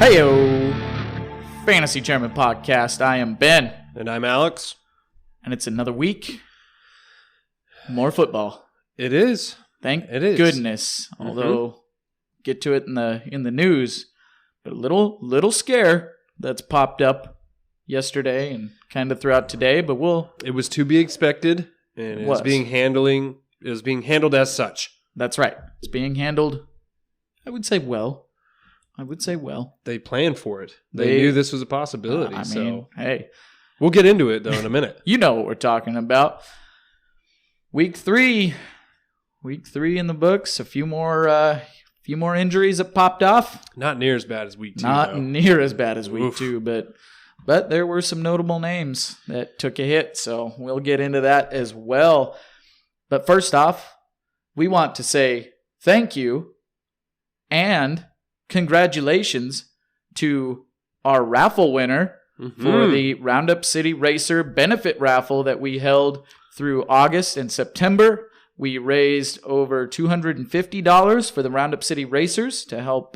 Heyo! Fantasy Chairman Podcast. I am Ben. And I'm Alex. And it's another week. More football. It is. Thank it is. goodness. Although, get to it in the news. But a little scare that's popped up yesterday and kind of throughout today. But It was to be expected, and it was being handled as such. That's right. It's being handled, I would say well. They planned for it. They knew this was a possibility. Hey. We'll get into it, though, in a minute. You know what we're talking about. Week 3 in the books. A few more injuries that popped off. Not near as bad as week 2, Not near as bad as week 2, but there were some notable names that took a hit, so we'll get into that as well. But first off, we want to say thank you and congratulations to our raffle winner for the Roundup City Racer benefit raffle that we held through August and September. We raised over $250 for the Roundup City Racers to help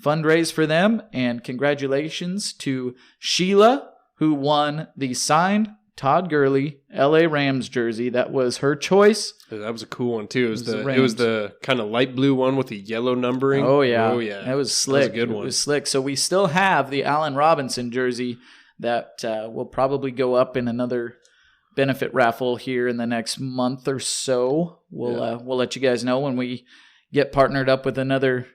fundraise for them. And congratulations to Sheila, who won the signed Todd Gurley LA Rams jersey. That was her choice. That was a cool one, too. It was the kind of light blue one with the yellow numbering. Oh, yeah. That was slick. That was a good one. It was slick. So we still have the Allen Robinson jersey that will probably go up in another benefit raffle here in the next month or so. We'll let you guys know when we get partnered up with another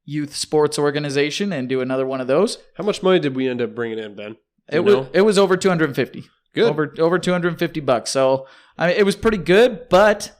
youth sports organization and do another one of those. How much money did we end up bringing in, Ben? It was over $250. Good. Over $250. So it was pretty good, but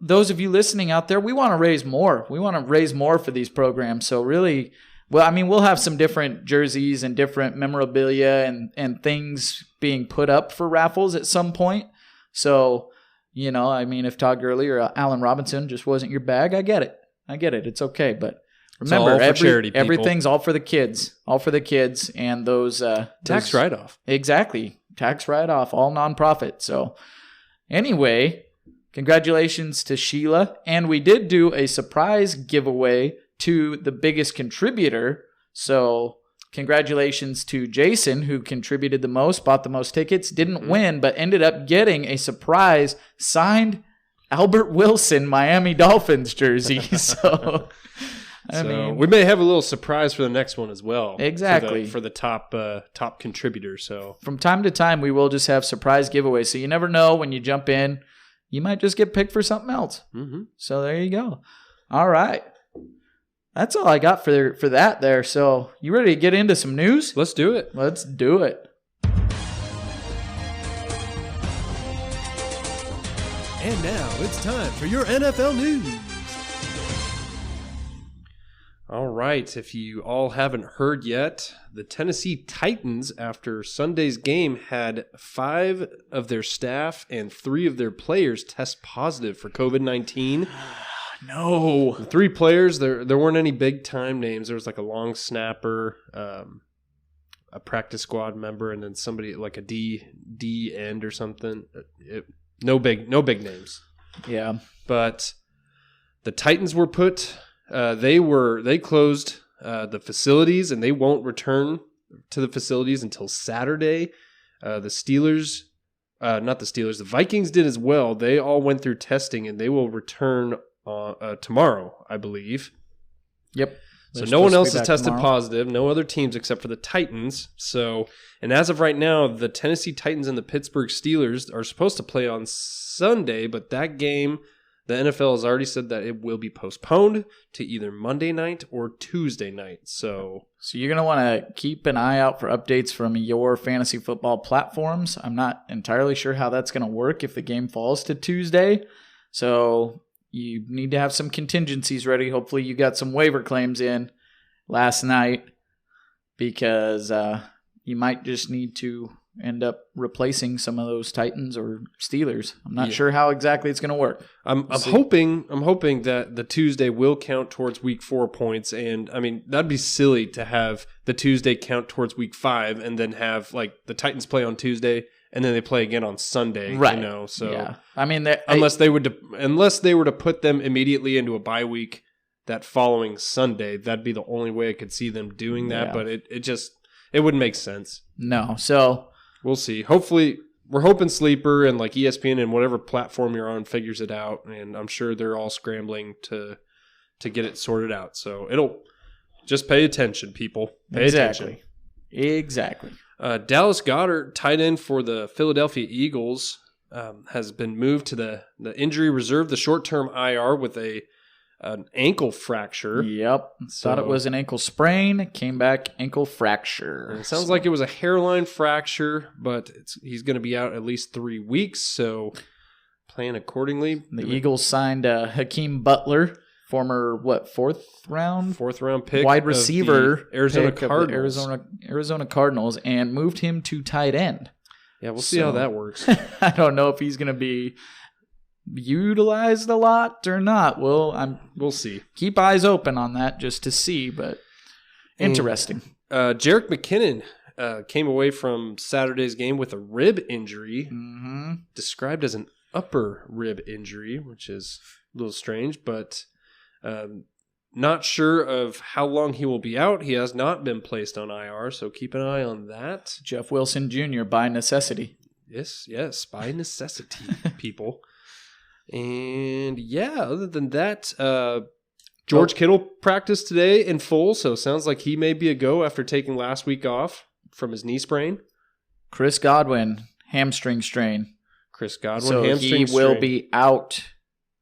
those of you listening out there, we want to raise more. We want to raise more for these programs. So really, we'll have some different jerseys and different memorabilia and things being put up for raffles at some point. So, if Todd Gurley or Allen Robinson just wasn't your bag, I get it. It's okay. But remember, everything's all for the kids. All for the kids and those tax write-off. Exactly. Tax write-off, all nonprofit. So anyway, congratulations to Sheila. And we did do a surprise giveaway to the biggest contributor. So congratulations to Jason, who contributed the most, bought the most tickets, didn't win, but ended up getting a surprise signed Albert Wilson Miami Dolphins jersey. So we may have a little surprise for the next one as well. Exactly. For the top contributor. So from time to time, we will just have surprise giveaways. So you never know when you jump in, you might just get picked for something else. Mm-hmm. So there you go. All right. That's all I got for that there. So you ready to get into some news? Let's do it. Let's do it. And now it's time for your NFL news. All right, if you all haven't heard yet, the Tennessee Titans, after Sunday's game, had 5 of their staff and 3 of their players test positive for COVID-19. No. The 3 players, there weren't any big-time names. There was like a long snapper, a practice squad member, and then somebody like a D end or something. No big names. Yeah. But the Titans were put... They closed the facilities, and they won't return to the facilities until Saturday. The Vikings did as well. They all went through testing, and they will return tomorrow, I believe. Yep. So no one else has tested positive, no other teams except for the Titans. So, and as of right now, the Tennessee Titans and the Pittsburgh Steelers are supposed to play on Sunday, but that game... The NFL has already said that it will be postponed to either Monday night or Tuesday night. So you're going to want to keep an eye out for updates from your fantasy football platforms. I'm not entirely sure how that's going to work if the game falls to Tuesday. So you need to have some contingencies ready. Hopefully you got some waiver claims in last night because you might just need to end up replacing some of those Titans or Steelers. I'm not sure how exactly it's going to work. I'm hoping that the Tuesday will count towards week 4 points, and I mean that'd be silly to have the Tuesday count towards week 5 and then have like the Titans play on Tuesday and then they play again on Sunday. Right. So yeah. I mean, unless they were to put them immediately into a bye week, that following Sunday. That'd be the only way I could see them doing that, Yeah. but it wouldn't make sense. No. So We'll see. Hopefully, we're hoping Sleeper and like ESPN and whatever platform you're on figures it out, and I'm sure they're all scrambling to get it sorted out. So it'll just pay attention, people. Pay attention. Exactly. Dallas Goedert, tight end for the Philadelphia Eagles, has been moved to the injury reserve, the short-term IR with an ankle fracture. Yep. Thought it was an ankle sprain. Came back ankle fracture. It sounds like it was a hairline fracture, but he's going to be out at least 3 weeks, so plan accordingly. The Eagles signed Hakeem Butler, former, fourth round pick, wide receiver, Arizona pick of Cardinals. the Arizona Cardinals, and moved him to tight end. Yeah, we'll see how that works. I don't know if he's going to be utilized a lot or not. We'll see. Keep eyes open on that just to see, but interesting. Jerick McKinnon came away from Saturday's game with a rib injury, described as an upper rib injury, which is a little strange, but not sure of how long he will be out. He has not been placed on IR, so keep an eye on that. Jeff Wilson Jr. by necessity. Yes, by necessity, people. And yeah, other than that, George Kittle practiced today in full, so sounds like he may be a go after taking last week off from his knee sprain. Chris Godwin, hamstring strain. So he will be out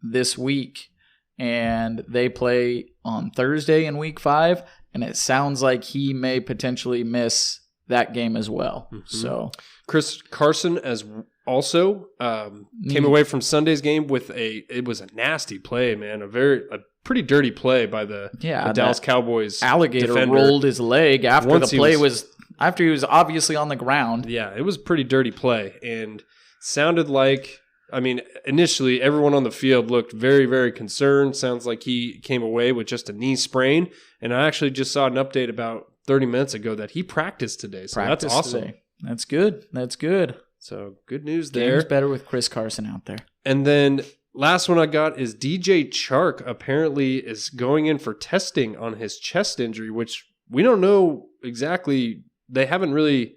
this week, and they play on Thursday in week 5, and it sounds like he may potentially miss that game as well. So Chris Carson also came away from Sunday's game with it was a nasty play, man. A pretty dirty play by the Dallas Cowboys. Alligator defender. rolled his leg after after he was obviously on the ground. Yeah, it was a pretty dirty play, and sounded like, initially everyone on the field looked very, very concerned. Sounds like he came away with just a knee sprain, and I actually just saw an update about 30 minutes ago that he practiced today. So that's awesome. Today. That's good. So good news there. Game's better with Chris Carson out there. And then last one I got is DJ Chark apparently is going in for testing on his chest injury, which we don't know exactly. They haven't really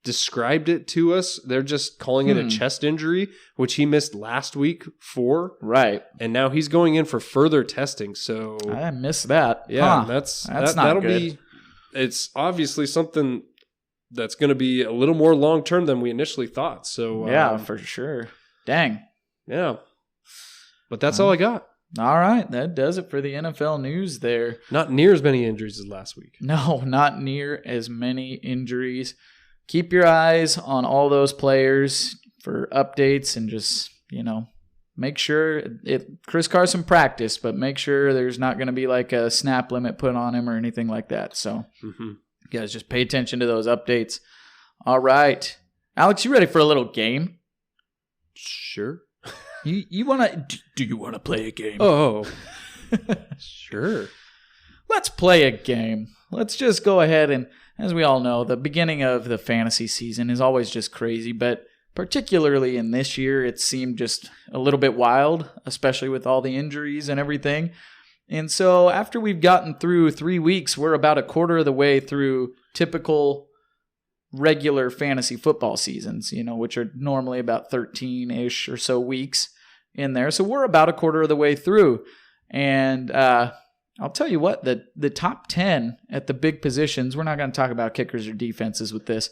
described it to us. They're just calling it a chest injury, which he missed last week for. Right. And now he's going in for further testing. So I missed that. Yeah, that's not that'll good. It's obviously something that's going to be a little more long-term than we initially thought. So yeah, for sure. Dang. Yeah. But that's all I got. All right. That does it for the NFL news there. Not near as many injuries as last week. No, not near as many injuries. Keep your eyes on all those players for updates and just, make sure Chris Carson practiced, but make sure there's not going to be like a snap limit put on him or anything like that. So you guys just pay attention to those updates. All right. Alex, you ready for a little game? Sure. You want to do you want to play a game? Oh. Sure. Let's play a game. Let's just go ahead and, as we all know, the beginning of the fantasy season is always just crazy, but particularly in this year, it seemed just a little bit wild, especially with all the injuries and everything. And so after we've gotten through 3 weeks, we're about a quarter of the way through typical regular fantasy football seasons, which are normally about 13-ish or so weeks in there. So we're about a quarter of the way through. And I'll tell you what, the top 10 at the big positions, we're not going to talk about kickers or defenses with this,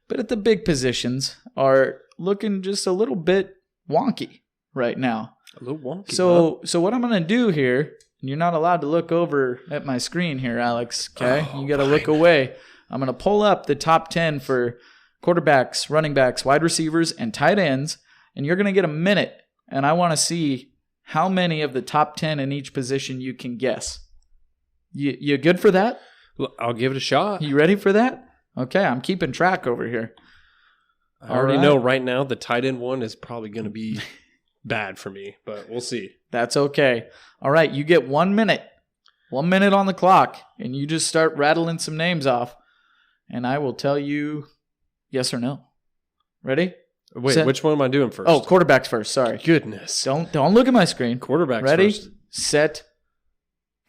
but at the big positions are looking just a little bit wonky right now. A little wonky. So what I'm going to do here, and you're not allowed to look over at my screen here, Alex, okay? You got to look away. I'm going to pull up the top 10 for quarterbacks, running backs, wide receivers, and tight ends, and you're going to get a minute, and I want to see how many of the top 10 in each position you can guess. You good for that? I'll give it a shot. You ready for that? Okay, I'm keeping track over here. I already know right now the tight end one is probably going to be bad for me, but we'll see. That's okay. All right, you get 1 minute. 1 minute on the clock, and you just start rattling some names off, and I will tell you yes or no. Ready? Wait, which one am I doing first? Oh, quarterbacks first. Sorry. Goodness. Don't look at my screen. Quarterbacks Ready? first. Set,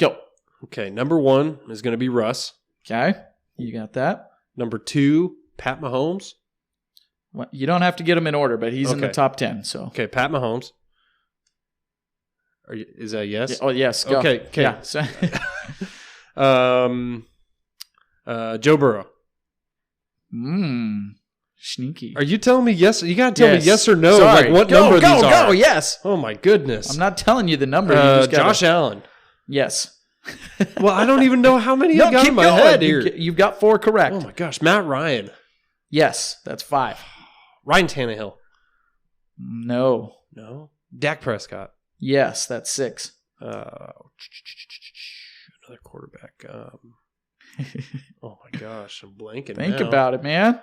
Go. Okay, number 1 is going to be Russ. Okay. You got that. Number 2, Pat Mahomes. Well, you don't have to get him in order, but he's in the top 10. So okay, Pat Mahomes. Is that yes? Oh, yes. Go. Okay. Yeah. So Joe Burrow. Sneaky. Are you telling me yes? You got to tell me yes or no. Sorry. Like what number these are? Go, yes. Oh my goodness. I'm not telling you the number. You just Josh Allen. Yes. Well, I don't even know how many I got in my head here. You've got 4 correct. Oh my gosh. Matt Ryan. Yes, that's 5. Ryan Tannehill. No. Dak Prescott. Yes, that's 6. Another quarterback. Oh my gosh, I'm blanking. Think about it, man.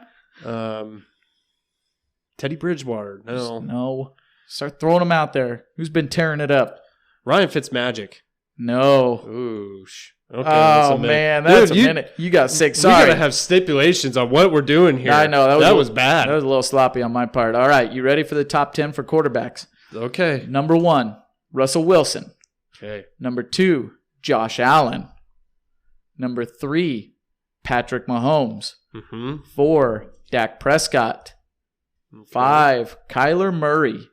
Teddy Bridgewater. No. Start throwing them out there. Who's been tearing it up? Ryan Fitzmagic. No. Oosh. Okay, oh man, that's a minute. You got 6. Sorry. We gotta have stipulations on what we're doing here. I know that was bad. That was a little sloppy on my part. All right, you ready for the top 10 for quarterbacks? Okay. Number 1, Russell Wilson. Okay. Number 2, Josh Allen. Number 3, Patrick Mahomes. 4, Dak Prescott. 5, Kyler Murray.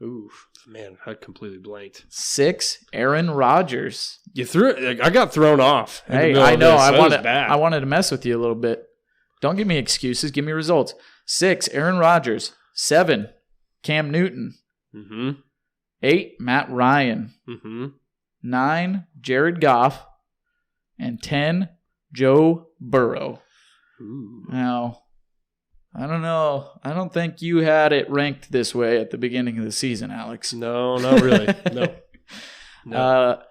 Ooh, man, I completely blanked. 6, Aaron Rodgers. You threw it. I got thrown off. Hey, I know. I wanted to mess with you a little bit. Don't give me excuses. Give me results. 6, Aaron Rodgers. 7, Cam Newton. 8, Matt Ryan. 9, Jared Goff. And 10, Joe Burrow. Ooh. Now, I don't know. I don't think you had it ranked this way at the beginning of the season, Alex. No, not really. No.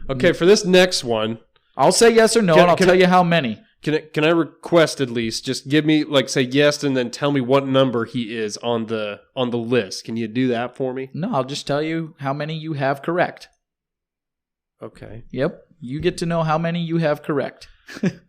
Okay, for this next one, I'll say yes or no, and I'll tell you how many. Can I request at least just give me say yes and then tell me what number he is on the list? Can you do that for me? No, I'll just tell you how many you have correct. Okay. Yep. You get to know how many you have correct. Fine.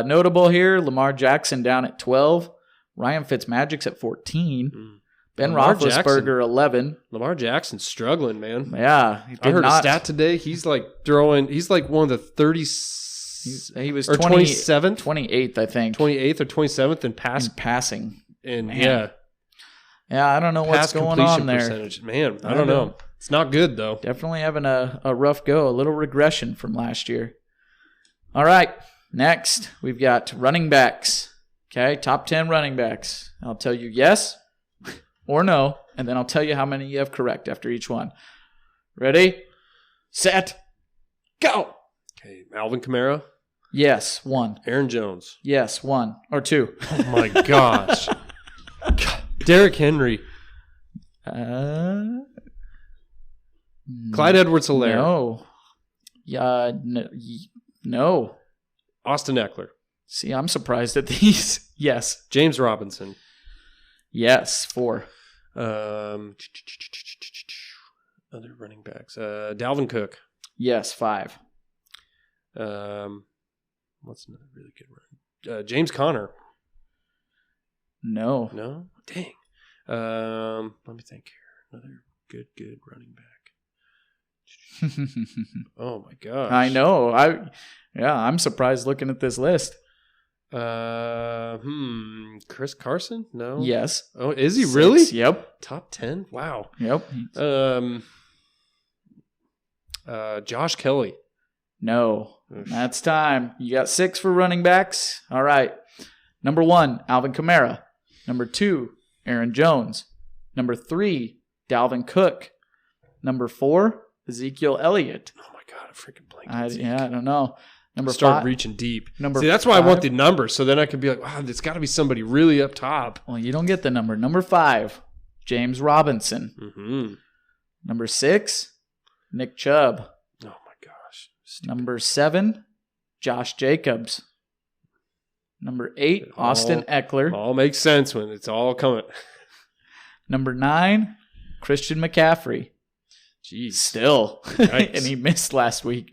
Notable here, Lamar Jackson down at 12. Ryan Fitzmagic's at 14. Ben Roethlisberger, 11. Lamar Jackson's struggling, man. Yeah. I heard a stat today. He's like one of the 30. He was 27th? 28th, I think. 28th or 27th in passing. And yeah, I don't know what's going on there. Percentage. Man, I don't know. It's not good, though. Definitely having a rough go, a little regression from last year. All right, next we've got running backs. Okay, top 10 running backs. I'll tell you yes or no, and then I'll tell you how many you have correct after each one. Ready, set, go. Okay, Alvin Kamara. Yes, 1. Aaron Jones. Yes, 1 or 2. Oh my gosh. Derrick Henry. Clyde Edwards-Helaire. No. No. Austin Eckler. See, I'm surprised at these. Yes. James Robinson. Yes, 4. Other running backs. Dalvin Cook. Yes, 5. What's another really good run? James Conner. No. No? Dang. Let me think here. Another good running back. Oh my gosh. I know. I'm surprised looking at this list. Chris Carson? No. Yes. Oh, is he really? Yep. Top 10? Wow. Yep. Josh Kelly. No. That's time. You got 6 for running backs. All right. Number 1, Alvin Kamara. Number 2, Aaron Jones. Number 3, Dalvin Cook. Number 4, Ezekiel Elliott. Oh my God, I freaking blanked. I don't know. Number Start 5, reaching deep. See, that's why I want the number, so then I can be like, wow, there's got to be somebody really up top. Well, you don't get the number. Number 5, James Robinson. Mm-hmm. Number 6, Nick Chubb. Oh my gosh. Stupid. Number 7, Josh Jacobs. Number 8, Austin Eckler. All makes sense when it's all coming. Number 9, Christian McCaffrey. Jeez. Still. And he missed last week.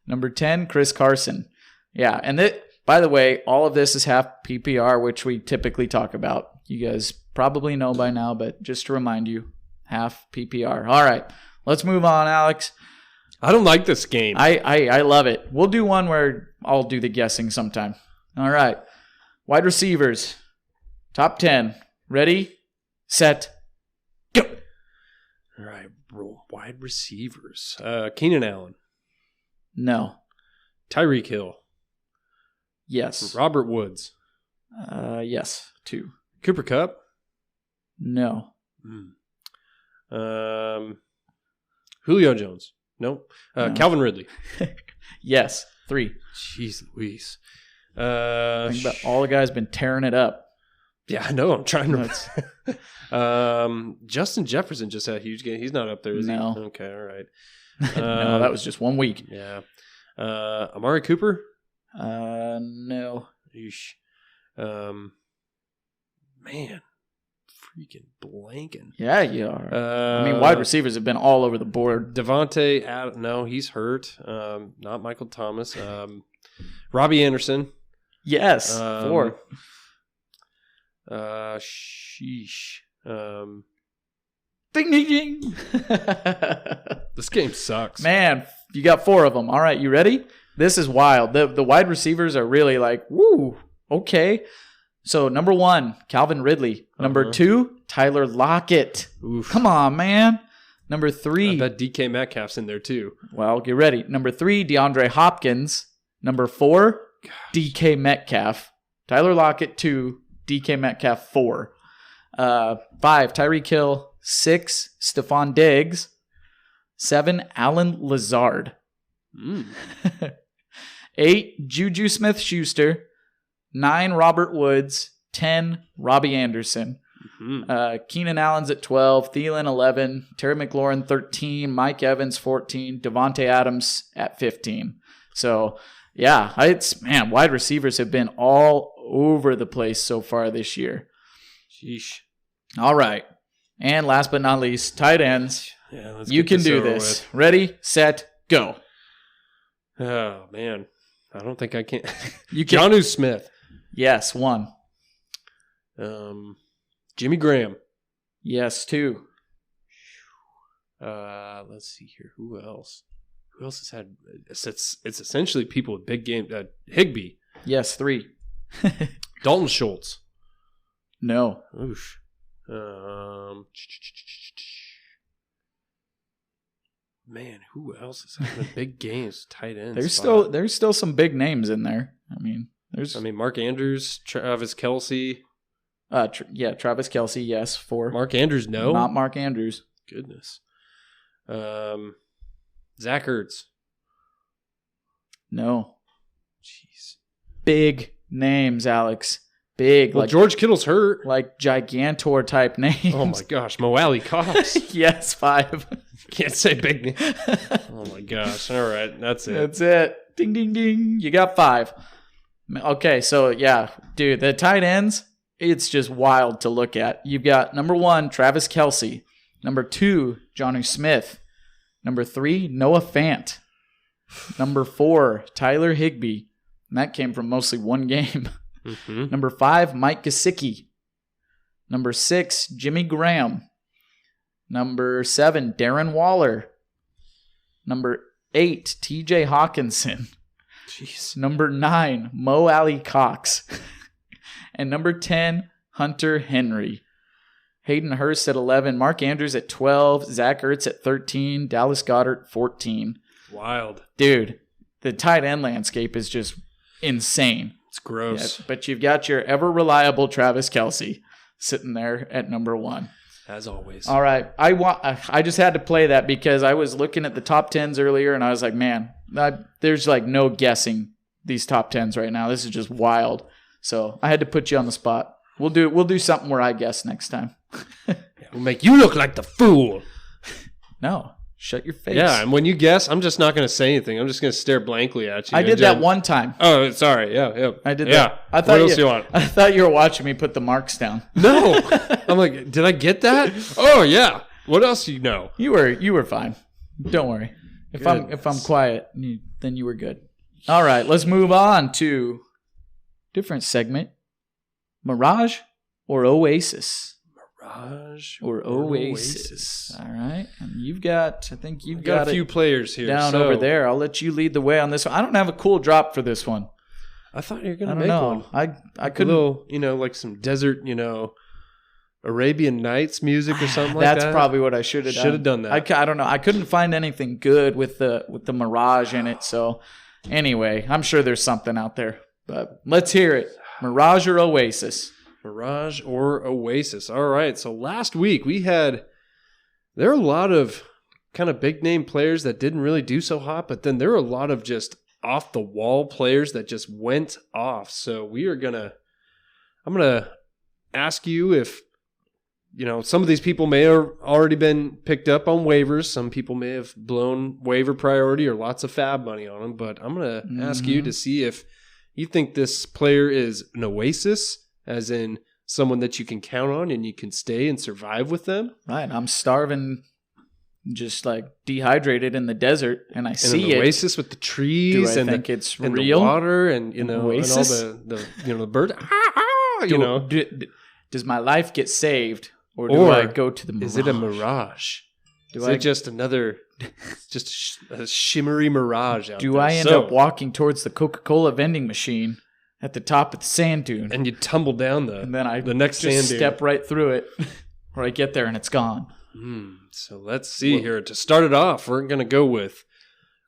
Number 10, Chris Carson. Yeah, and by the way, all of this is half PPR, which we typically talk about. You guys probably know by now, but just to remind you, half PPR. All right, let's move on, Alex. I don't like this game. I love it. We'll do one where I'll do the guessing sometime. All right. Wide receivers. Top 10. Ready, set, go. All right. Wide receivers. Keenan Allen. No. Tyreek Hill. Yes. Robert Woods. Yes. 2. Cooper Kupp. No. Julio Jones. No. Calvin Ridley. Yes. 3. Jeez Louise. Think about all the guys been tearing it up. Yeah, I know. I'm trying to. Justin Jefferson just had a huge game. He's not up there, is No. he? Okay, all right. No, that was just 1 week. Yeah. Amari Cooper? No. Eesh. Man. Freaking blanking. Yeah, you are. I mean, wide receivers have been all over the board. Devontae, no, he's hurt. Not Michael Thomas. Robbie Anderson. Yes. 4. Sheesh. Ding, ding, ding. This game sucks. Man, you got 4 of them. All right, you ready? This is wild. The wide receivers are really like, woo, okay. So, number 1, Calvin Ridley. Number 2, Tyler Lockett. Oof. Come on, man. Number 3. I bet DK Metcalf's in there, too. Well, get ready. Number 3, DeAndre Hopkins. Number 4, DK Metcalf. Tyler Lockett, 2. DK Metcalf, 4. 5, Tyreek Hill. 6, Stephon Diggs. 7, Alan Lazard. 8, Juju Smith-Schuster. 9, Robert Woods. 10, Robbie Anderson. Keenan Allen's at 12. Thielen, 11. Terry McLaurin, 13. Mike Evans, 14. Devontae Adams at 15. So, yeah, wide receivers have been all over the place so far this year. Sheesh. All right. And last but not least, tight ends. Yeah, let's you get can this do over this. with. Ready, set, go. Oh, man. I don't think I can. You can. Jonnu Smith. Yes, 1. Jimmy Graham. Yes, 2. Let's see here. Who else? Who else has had? It's essentially people with big game. Higbee. Yes, 3. Dalton Schultz. No. Oof. Man, who else is having big games? Tight ends. There's still some big names in there. I mean, Mark Andrews, Travis Kelce. Travis Kelce, yes, 4. Mark Andrews, no, not Mark Andrews. Goodness. Zach Ertz. No. Jeez. Big names, Alex. Big. Well, George Kittle's hurt. Like Gigantor type names. Oh my gosh, Mo Alley Cox. Yes, 5. Can't say big name. Oh my gosh. All right, that's it. That's it. Ding, ding, ding. You got 5. Okay, so yeah, dude, the tight ends, it's just wild to look at. You've got number 1, Travis Kelce. Number 2, Jonnu Smith. Number 3, Noah Fant. Number 4, Tyler Higbee. And that came from mostly one game. Number 5, Mike Gesicki. Number 6, Jimmy Graham. Number 7, Darren Waller. Number 8, TJ Hawkinson. Jeez. Number 9, Mo Alley Cox. And number 10, Hunter Henry. Hayden Hurst at 11, Mark Andrews at 12, Zach Ertz at 13, Dallas Goedert 14. Wild. Dude, the tight end landscape is just insane. It's gross. Yeah, but you've got your ever reliable Travis Kelce sitting there at number 1. As always. All right. I just had to play that because I was looking at the top 10s earlier and I was like, man, there's like no guessing these top 10s right now. This is just wild. So I had to put you on the spot. We'll do something where I guess next time. We'll make you look like the fool. No. Shut your face. Yeah, and when you guess, I'm just not going to say anything. I'm just going to stare blankly at you. I did that one time. Oh, sorry. Yeah. I did that. I thought what else do you want? I thought you were watching me put the marks down. No. I'm like, did I get that? Oh, yeah. What else do you know? You were fine. Don't worry. If I'm quiet, then you were good. All right, let's move on to different segment. Mirage or Oasis? Mirage or Oasis. All right. And I think you've got a few players here down over there. I'll let you lead the way on this one. I don't have a cool drop for this one. I thought you were going to make one. I couldn't. A little, like some desert, Arabian Nights music or something like that. That's probably what I should have done. Should have done that. I don't know. I couldn't find anything good with the Mirage in it. So anyway, I'm sure there's something out there. But let's hear it. Mirage or Oasis? Mirage or Oasis. All right. So last week there are a lot of kind of big name players that didn't really do so hot, but then there were a lot of just off the wall players that just went off. So I'm going to ask you if, some of these people may have already been picked up on waivers. Some people may have blown waiver priority or lots of fab money on them. But I'm going to ask you to see if you think this player is an Oasis, as in someone that you can count on and you can stay and survive with them. Right. I'm starving, just like dehydrated in the desert, and I see an Oasis with the trees and it's and real? The water and Oasis? and all the bird. Does my life get saved? Or do I go to the Mirage? Is it a Mirage? It just another, just a shimmery Mirage out there? Do I end up walking towards the Coca-Cola vending machine at the top of the sand dune? And you tumble down the next sand dune. Step right through it, or I get there and it's gone. So let's see here. To start it off, we're going to go with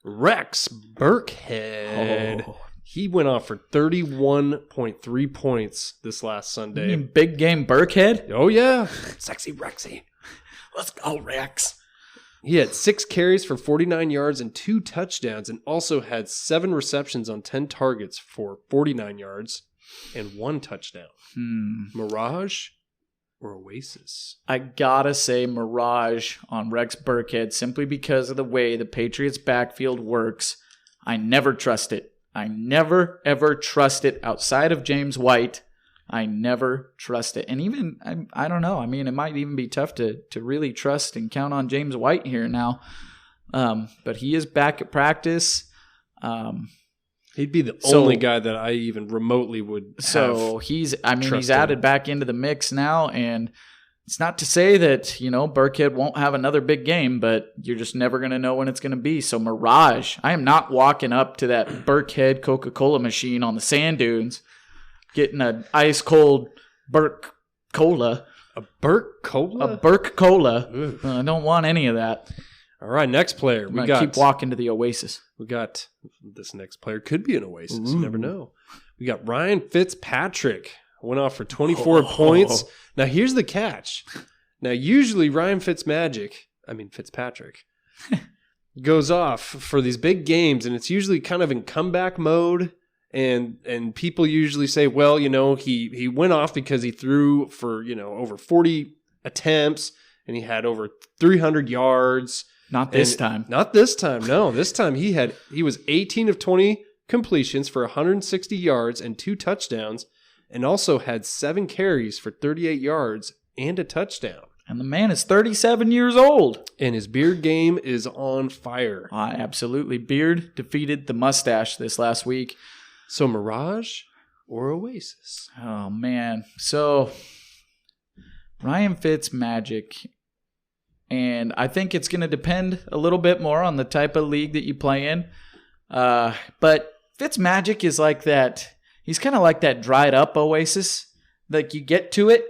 Rex Burkhead. Oh. He went off for 31.3 points this last Sunday. You mean big game Burkhead? Oh, yeah. Sexy Rexy. Let's go, Rex. He had 6 carries for 49 yards and 2 touchdowns, and also had 7 receptions on 10 targets for 49 yards and 1 touchdown. Mirage or Oasis? I gotta say Mirage on Rex Burkhead, simply because of the way the Patriots backfield works. I never trust it. I never, ever trust it outside of James White. I never trust it. And even, I don't know. I mean, it might even be tough to really trust and count on James White here now. But he is back at practice. He'd be the only guy that I even remotely would have. So he's added back into the mix now. And it's not to say that, Burkhead won't have another big game, but you're just never going to know when it's going to be. So Mirage, I am not walking up to that Burkhead Coca-Cola machine on the sand dunes, getting an ice cold Burke Cola. A Burke Cola? A Burke Cola. I don't want any of that. All right, next player. We keep walking to the Oasis. We got this next player could be an Oasis. You never know. We got Ryan Fitzpatrick. Went off for 24 points. Now, here's the catch. Now, usually Ryan Fitzpatrick goes off for these big games, and it's usually kind of in comeback mode. And people usually say, well, he went off because he threw for, over 40 attempts, and he had over 300 yards. Not this time. Not this time, no. This time he was 18 of 20 completions for 160 yards and 2 touchdowns. And also had 7 carries for 38 yards and a touchdown. And the man is 37 years old. And his beard game is on fire. Absolutely. Beard defeated the mustache this last week. So Mirage or Oasis? Oh, man. So Ryan Fitzmagic. And I think it's going to depend a little bit more on the type of league that you play in. But Fitzmagic is like that. He's kind of like that dried up Oasis. Like you get to it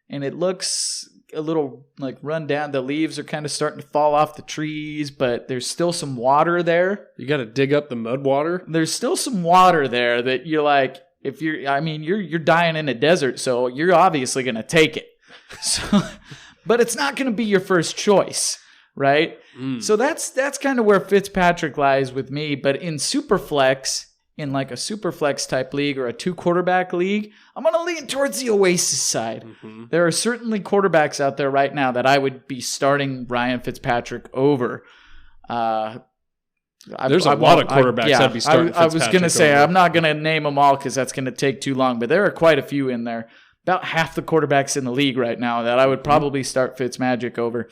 and it looks a little like run down. The leaves are kind of starting to fall off the trees, but there's still some water there. You got to dig up the mud water. There's still some water there that you're like, you're dying in a desert, so you're obviously going to take it. So, but it's not going to be your first choice, right? So that's kind of where Fitzpatrick lies with me. But in Superflex, in like a Superflex type league or a 2-quarterback league, I'm going to lean towards the Oasis side. There are certainly quarterbacks out there right now that I would be starting Ryan Fitzpatrick over. There's a lot of quarterbacks I'd be starting Fitzpatrick I was going to say, I'm not going to name them all because that's going to take too long, but there are quite a few in there. About half the quarterbacks in the league right now that I would probably start Fitzmagic over.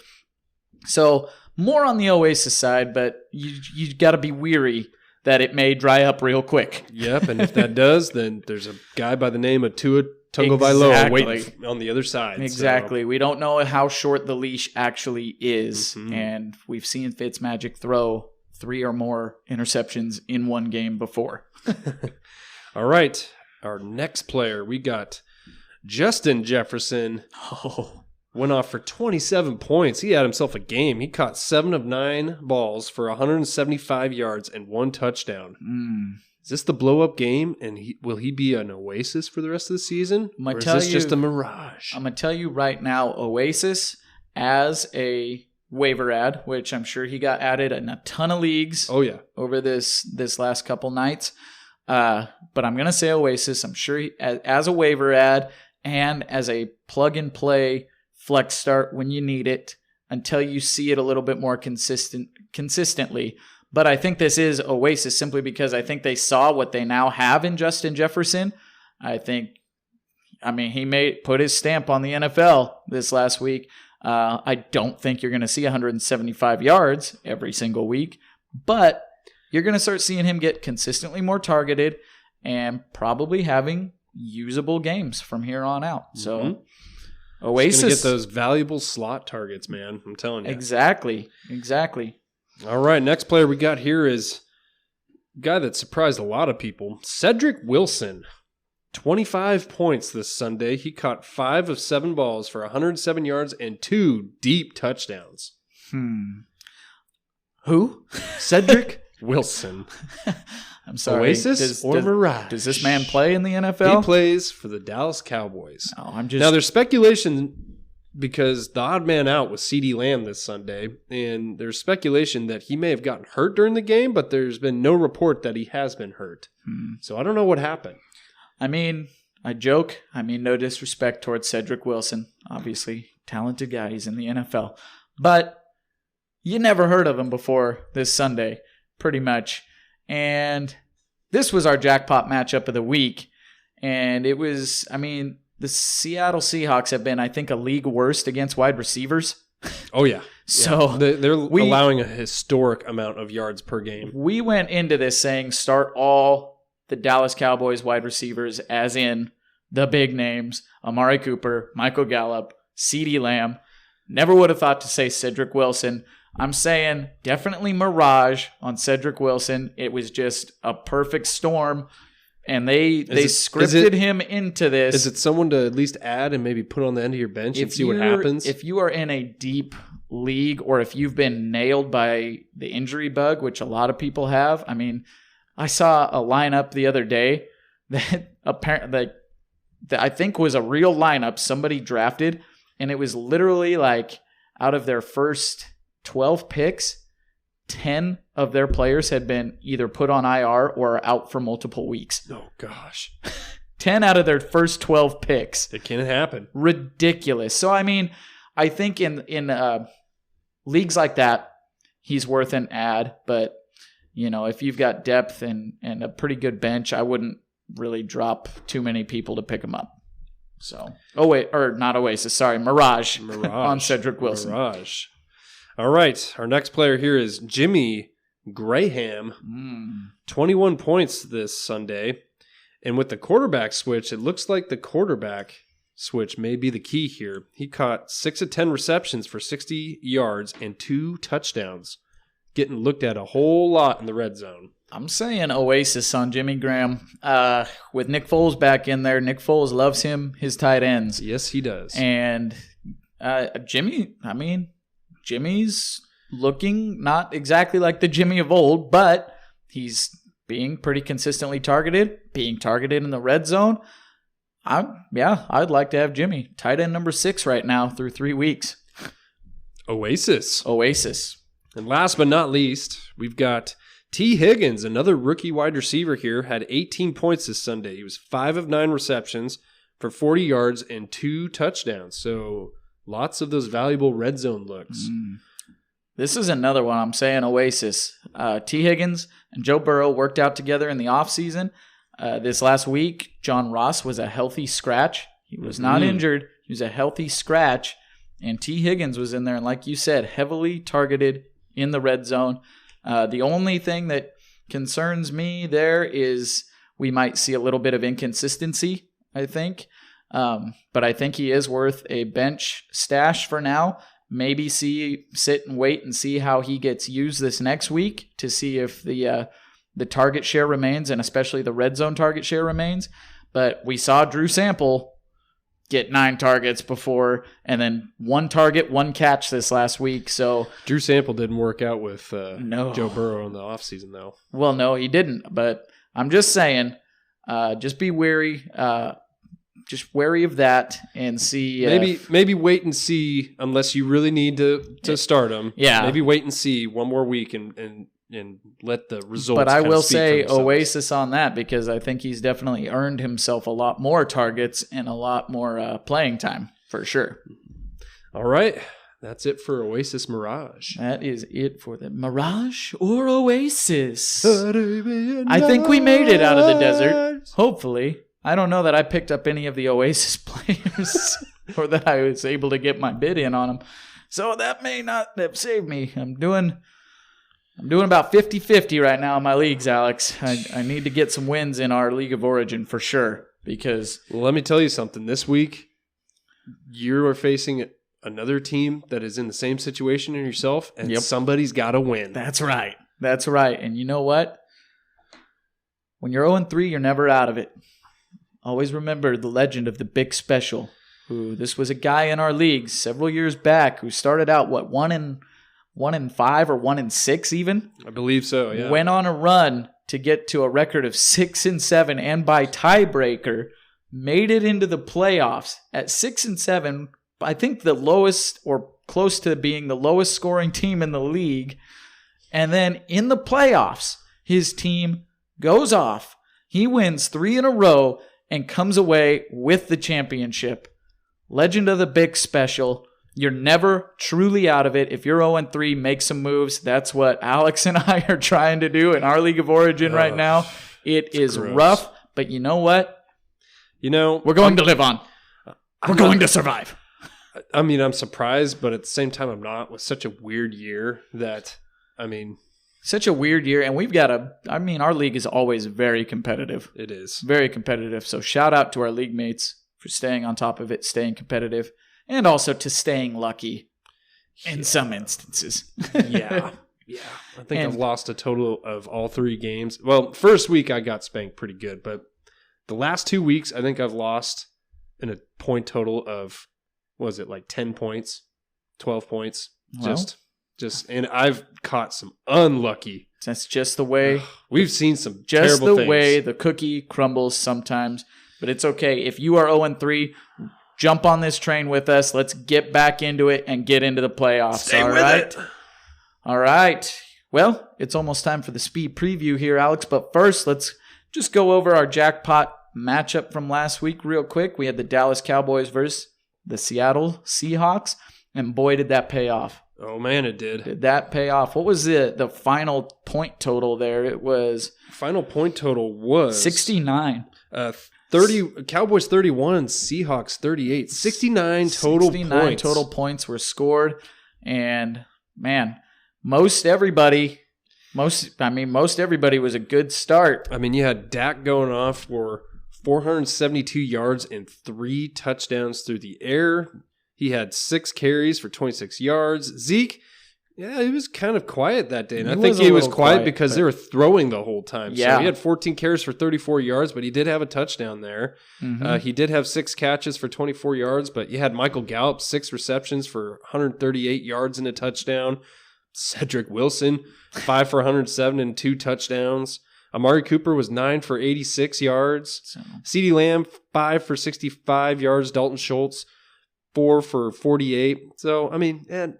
So more on the Oasis side, but you got to be weary that it may dry up real quick. Yep, and if that does, then there's a guy by the name of Tua Tagovailoa waiting on the other side. Exactly. So. We don't know how short the leash actually is, Mm-hmm. and we've seen Fitzmagic throw 3 or more interceptions in one game before. All right. Our next player, we got Justin Jefferson. Oh. Went off for 27 points. He had himself a game. He caught 7 of 9 balls for 175 yards and 1 touchdown. Is this the blow-up game, and will he be an oasis for the rest of the season? Or is this just a mirage? I'm going to tell you right now, Oasis as a waiver ad, which I'm sure he got added in a ton of leagues over this last couple nights. But I'm going to say Oasis. I'm sure as a waiver ad and as a plug-and-play flex start when you need it until you see it a little bit more consistently. But I think this is Oasis simply because I think they saw what they now have in Justin Jefferson. He put his stamp on the NFL this last week. I don't think you're going to see 175 yards every single week, but you're going to start seeing him get consistently more targeted and probably having usable games from here on out. So Oasis. Going to get those valuable slot targets, man. I'm telling you. Exactly. All right, next player we got here is a guy that surprised a lot of people. Cedric Wilson. 25 points this Sunday. He caught 5 of 7 balls for 107 yards and 2 deep touchdowns. Who? Cedric Wilson. I'm sorry. Oasis or Mirage? Does this man play in the NFL? He plays for the Dallas Cowboys. No, Now, there's speculation because the odd man out was CeeDee Lamb this Sunday, and there's speculation that he may have gotten hurt during the game, but there's been no report that he has been hurt. So I don't know what happened. I joke. No disrespect towards Cedric Wilson. Obviously, talented guy. He's in the NFL. But you never heard of him before this Sunday, pretty much. And this was our jackpot matchup of the week. And it was, the Seattle Seahawks have been, I think, a league worst against wide receivers. Oh, yeah. So they're allowing a historic amount of yards per game. We went into this saying start all the Dallas Cowboys wide receivers, as in the big names, Amari Cooper, Michael Gallup, CeeDee Lamb. Never would have thought to say Cedric Wilson. I'm saying definitely Mirage on Cedric Wilson. It was just a perfect storm, and they scripted him into this. Is it someone to at least add and maybe put on the end of your bench and see what happens? If you are in a deep league or if you've been nailed by the injury bug, which a lot of people have, I saw a lineup the other day that apparently that I think was a real lineup somebody drafted, and it was literally like out of their first 12 picks, 10 of their players had been either put on IR or out for multiple weeks. Oh, gosh. 10 out of their first 12 picks. It can happen. Ridiculous. So, I think in leagues like that, he's worth an ad. But, if you've got depth and a pretty good bench, I wouldn't really drop too many people to pick him up. So, not Oasis. Sorry, Mirage. On Cedric Wilson. Mirage. All right, our next player here is Jimmy Graham. 21 points this Sunday. And with the quarterback switch, it looks like the quarterback switch may be the key here. He caught 6 of 10 receptions for 60 yards and 2 touchdowns, getting looked at a whole lot in the red zone. I'm saying Oasis on Jimmy Graham. With Nick Foles back in there, Nick Foles loves his tight ends. Yes, he does. And Jimmy's looking not exactly like the Jimmy of old, but he's being pretty consistently targeted, being targeted in the red zone. I'd like to have Jimmy. Tight end number 6 right now through 3 weeks. Oasis. And last but not least, we've got T. Higgins, another rookie wide receiver here, had 18 points this Sunday. He was 5 of 9 receptions for 40 yards and 2 touchdowns. So lots of those valuable red zone looks. This is another one. I'm saying Oasis. T. Higgins and Joe Burrow worked out together in the offseason. This last week, John Ross was a healthy scratch. He was not injured. He was a healthy scratch. And T. Higgins was in there, and like you said, heavily targeted in the red zone. The only thing that concerns me there is we might see a little bit of inconsistency, I think. But I think he is worth a bench stash for now. Maybe sit and wait and see how he gets used this next week to see if the target share remains, and especially the red zone target share remains. But we saw Drew Sample get 9 targets before, and then 1 target, 1 catch this last week. So Drew Sample didn't work out with no. Joe Burrow in the offseason, though. Well, no, he didn't. But I'm just saying, just be wary. Just wary of that and see. Maybe wait and see, unless you really need to start him. Yeah. Maybe wait and see one more week and let the results. But I will say for Oasis on that, because I think he's definitely earned himself a lot more targets and a lot more playing time for sure. All right. That's it for Oasis Mirage. That is it for the Mirage or Oasis. I think we made it out of the desert. Hopefully. I don't know that I picked up any of the Oasis players or that I was able to get my bid in on them. So that may not have saved me. I'm doing about 50-50 right now in my leagues, Alex. I need to get some wins in our League of Origin for sure, because... Well, let me tell you something. This week, you are facing another team that is in the same situation as yourself, and somebody's got to win. That's right. That's right. And you know what? When you're 0-3, you're never out of it. Always remember the legend of the Big Special. This was a guy in our leagues several years back who started out, 1-5 or 1-6 even? I believe so, yeah. Went on a run to get to a record of 6-7, and by tiebreaker, made it into the playoffs at 6-7. I think the lowest, or close to being the lowest scoring team in the league. And then in the playoffs, his team goes off. He wins 3 in a row and comes away with the championship. Legend of the Big Special. You're never truly out of it. If you're 0-3, make some moves. That's what Alex and I are trying to do in our League of Origin right now. It is gross. rough, but you know what? We're going to live on. We're going to survive. I mean, I'm surprised, but at the same time, I'm not. With such a weird year that, such a weird year, and we've got our league is always very competitive. It is. Very competitive. So shout out to our league mates for staying on top of it, staying competitive, and also to staying lucky in some instances. Yeah. I think I've lost a total of all 3 games. Well, first week I got spanked pretty good, but the last 2 weeks I think I've lost in a point total of, 10 points, 12 points? Well, and I've caught some unlucky. That's just the way. We've seen some terrible things. Just the way the cookie crumbles sometimes. But it's okay. If you are 0-3, jump on this train with us. Let's get back into it and get into the playoffs. Stay with it. All right. Well, it's almost time for the speed preview here, Alex. But first, let's just go over our jackpot matchup from last week real quick. We had the Dallas Cowboys versus the Seattle Seahawks. And boy, did that pay off. Oh, man, it did. Did that pay off? What was the final point total there? It was... Final point total was... 69. 30 Cowboys 31, Seahawks 38. 69 total 69 points. Total points were scored. And, man, most everybody was a good start. I mean, you had Dak going off for 472 yards and 3 touchdowns through the air. He had 6 carries for 26 yards. Zeke, he was kind of quiet that day. And I think he was quiet because they were throwing the whole time. Yeah. So he had 14 carries for 34 yards, but he did have a touchdown there. Mm-hmm. He did have 6 catches for 24 yards, but you had Michael Gallup, 6 receptions for 138 yards and a touchdown. Cedric Wilson, 5 for 107 and 2 touchdowns. Amari Cooper was 9 for 86 yards. CeeDee Lamb, 5 for 65 yards. Dalton Schultz, 4 for 48. So,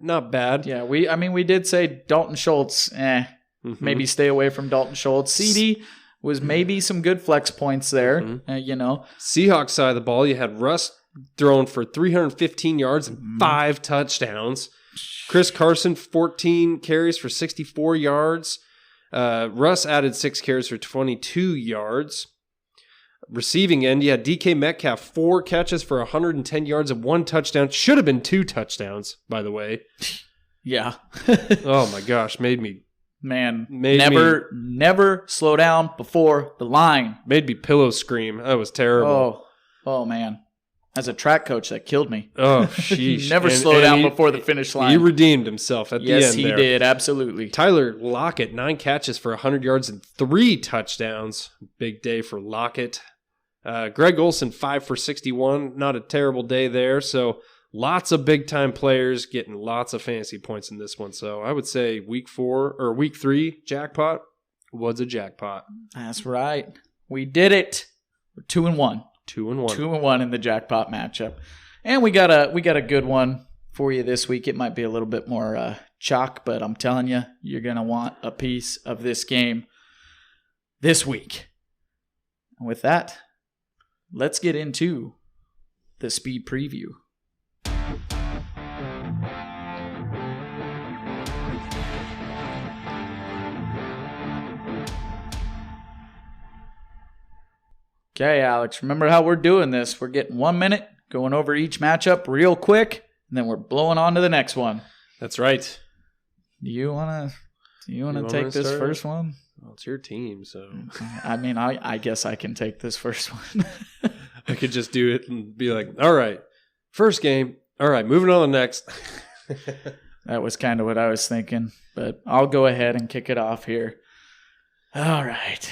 not bad. Yeah, we did say Dalton Schultz, maybe stay away from Dalton Schultz. CD was maybe some good flex points there, Seahawks side of the ball, you had Russ thrown for 315 yards and 5 touchdowns. Chris Carson, 14 carries for 64 yards. Russ added 6 carries for 22 yards. Receiving end, you had DK Metcalf, 4 catches for 110 yards and 1 touchdown. Should have been 2 touchdowns, by the way. Yeah. Oh my gosh, never slow down before the line. Made me pillow scream. That was terrible. Oh man. As a track coach, that killed me. Oh, sheesh. Never slow down before the finish line. He redeemed himself at the end there. Yes, he did. Absolutely. Tyler Lockett, 9 catches for 100 yards and 3 touchdowns. Big day for Lockett. Greg Olson, 5 for 61. Not a terrible day there. So lots of big-time players getting lots of fantasy points in this one. So I would say week 3 jackpot was a jackpot. That's right. We did it. We're 2-1. 2-1. 2-1 in the jackpot matchup. And we got a good one for you this week. It might be a little bit more chalk, but I'm telling you, you're going to want a piece of this game this week. And with that, let's get into the speed preview. Okay, Alex, remember how we're doing this. We're getting 1 minute, going over each matchup real quick, and then we're blowing on to the next one. That's right. Do you want to take this first one? Well, it's your team, so. I mean, I guess I can take this first one. I could just do it and be like, all right, first game. All right, moving on to the next. That was kind of what I was thinking, but I'll go ahead and kick it off here. All right.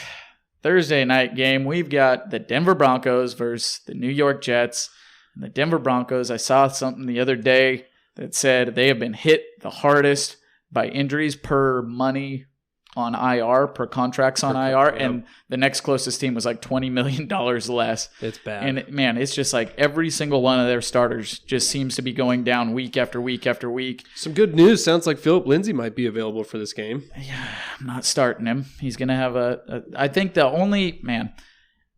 Thursday night game, we've got the Denver Broncos versus the New York Jets. And the Denver Broncos, I saw something the other day that said they have been hit the hardest by injuries per money on IR, per contracts on IR, and the next closest team was like $20 million less. It's bad. And, man, it's just like every single one of their starters just seems to be going down week after week after week. Some good news. Sounds like Philip Lindsay might be available for this game. Yeah, I'm not starting him. He's going to have I think the only,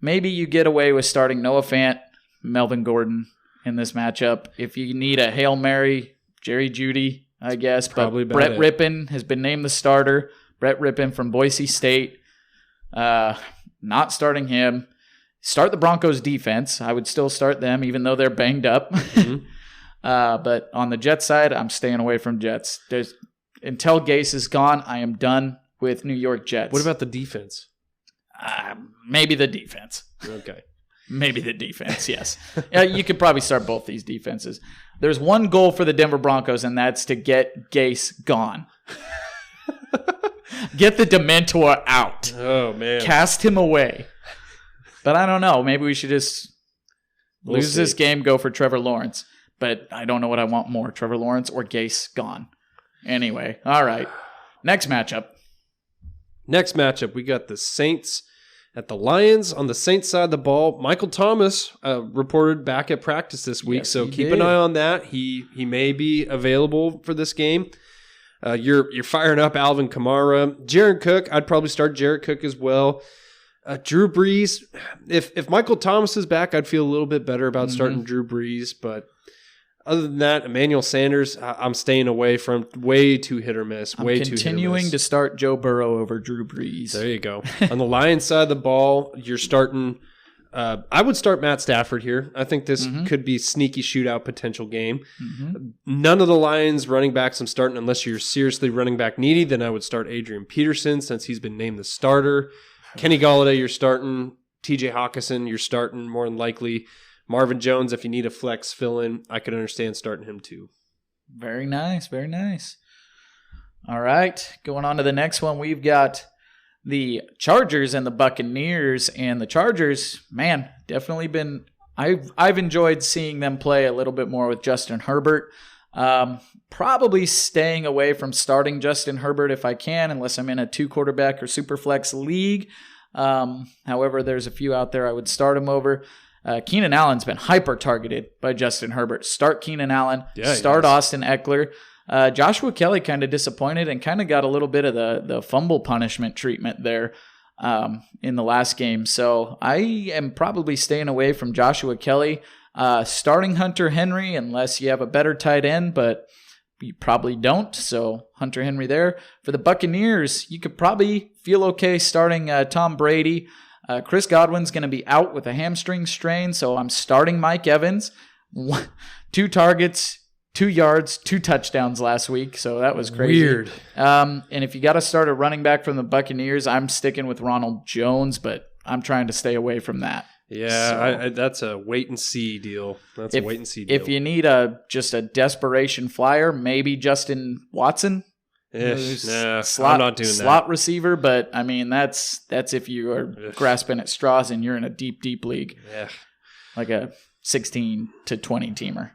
maybe you get away with starting Noah Fant, Melvin Gordon in this matchup. If you need a Hail Mary, Jerry Jeudy, I guess. Probably but Brett Rippon has been named the starter. Brett Rippon from Boise State. Not starting him. Start the Broncos defense. I would still start them even though they're banged up. Mm-hmm. But on the Jets side, I'm staying away from Jets. Until Gase is gone, I am done with New York Jets. What about the defense? Maybe the defense. Okay. Maybe the defense, yes. You could probably start both these defenses. There's one goal for the Denver Broncos, and that's to get Gase gone. Get the Dementor out. Oh, man. Cast him away. But I don't know. Maybe we should just lose this game, go for Trevor Lawrence. But I don't know what I want more, Trevor Lawrence or Gase gone. Anyway, all right. Next matchup, we got the Saints at the Lions. On the Saints side of the ball, Michael Thomas reported back at practice this week, yes, so keep an eye on that. He may be available for this game. You're firing up Alvin Kamara. Jared Cook, I'd probably start Jared Cook as well. Drew Brees, if Michael Thomas is back, I'd feel a little bit better about starting Drew Brees. But other than that, Emmanuel Sanders, I'm staying away from. Way too hit or miss. I'm continuing to start Joe Burrow over Drew Brees. There you go. On the Lions side of the ball, you're starting. I would start Matt Stafford here. I think this could be sneaky shootout potential game. None of the Lions running backs I'm starting unless you're seriously running back needy. Then I would start Adrian Peterson since he's been named the starter. Kenny Golladay, you're starting. TJ Hawkinson, you're starting more than likely. Marvin Jones, if you need a flex fill in, I could understand starting him too. Very nice, very nice. All right, going on to the next one, we've got the Chargers and the Buccaneers. And the Chargers, man, definitely been I've enjoyed seeing them play a little bit more with Justin Herbert. Probably staying away from starting Justin Herbert if I can, unless I'm in a 2-quarterback or super flex league. However, there's a few out there I would start him over. Keenan Allen's been hyper targeted by Justin Herbert. Start Keenan Allen. Start Austin Eckler. Joshua Kelly kind of disappointed and kind of got a little bit of the fumble punishment treatment there in the last game. So I am probably staying away from Joshua Kelly. Starting Hunter Henry unless you have a better tight end, but you probably don't. So Hunter Henry there. For the Buccaneers, you could probably feel okay starting Tom Brady. Chris Godwin's going to be out with a hamstring strain, so I'm starting Mike Evans. 2 targets, 2 yards, 2 touchdowns last week, so that was crazy. Weird. And if you got to start a running back from the Buccaneers, I'm sticking with Ronald Jones, but I'm trying to stay away from that. Yeah, so, that's a wait and see deal. If you need just a desperation flyer, maybe Justin Watson. I'm not doing that. Slot receiver, but I mean that's if you are grasping at straws and you're in a deep league. Yeah. Like a 16 to 20 teamer.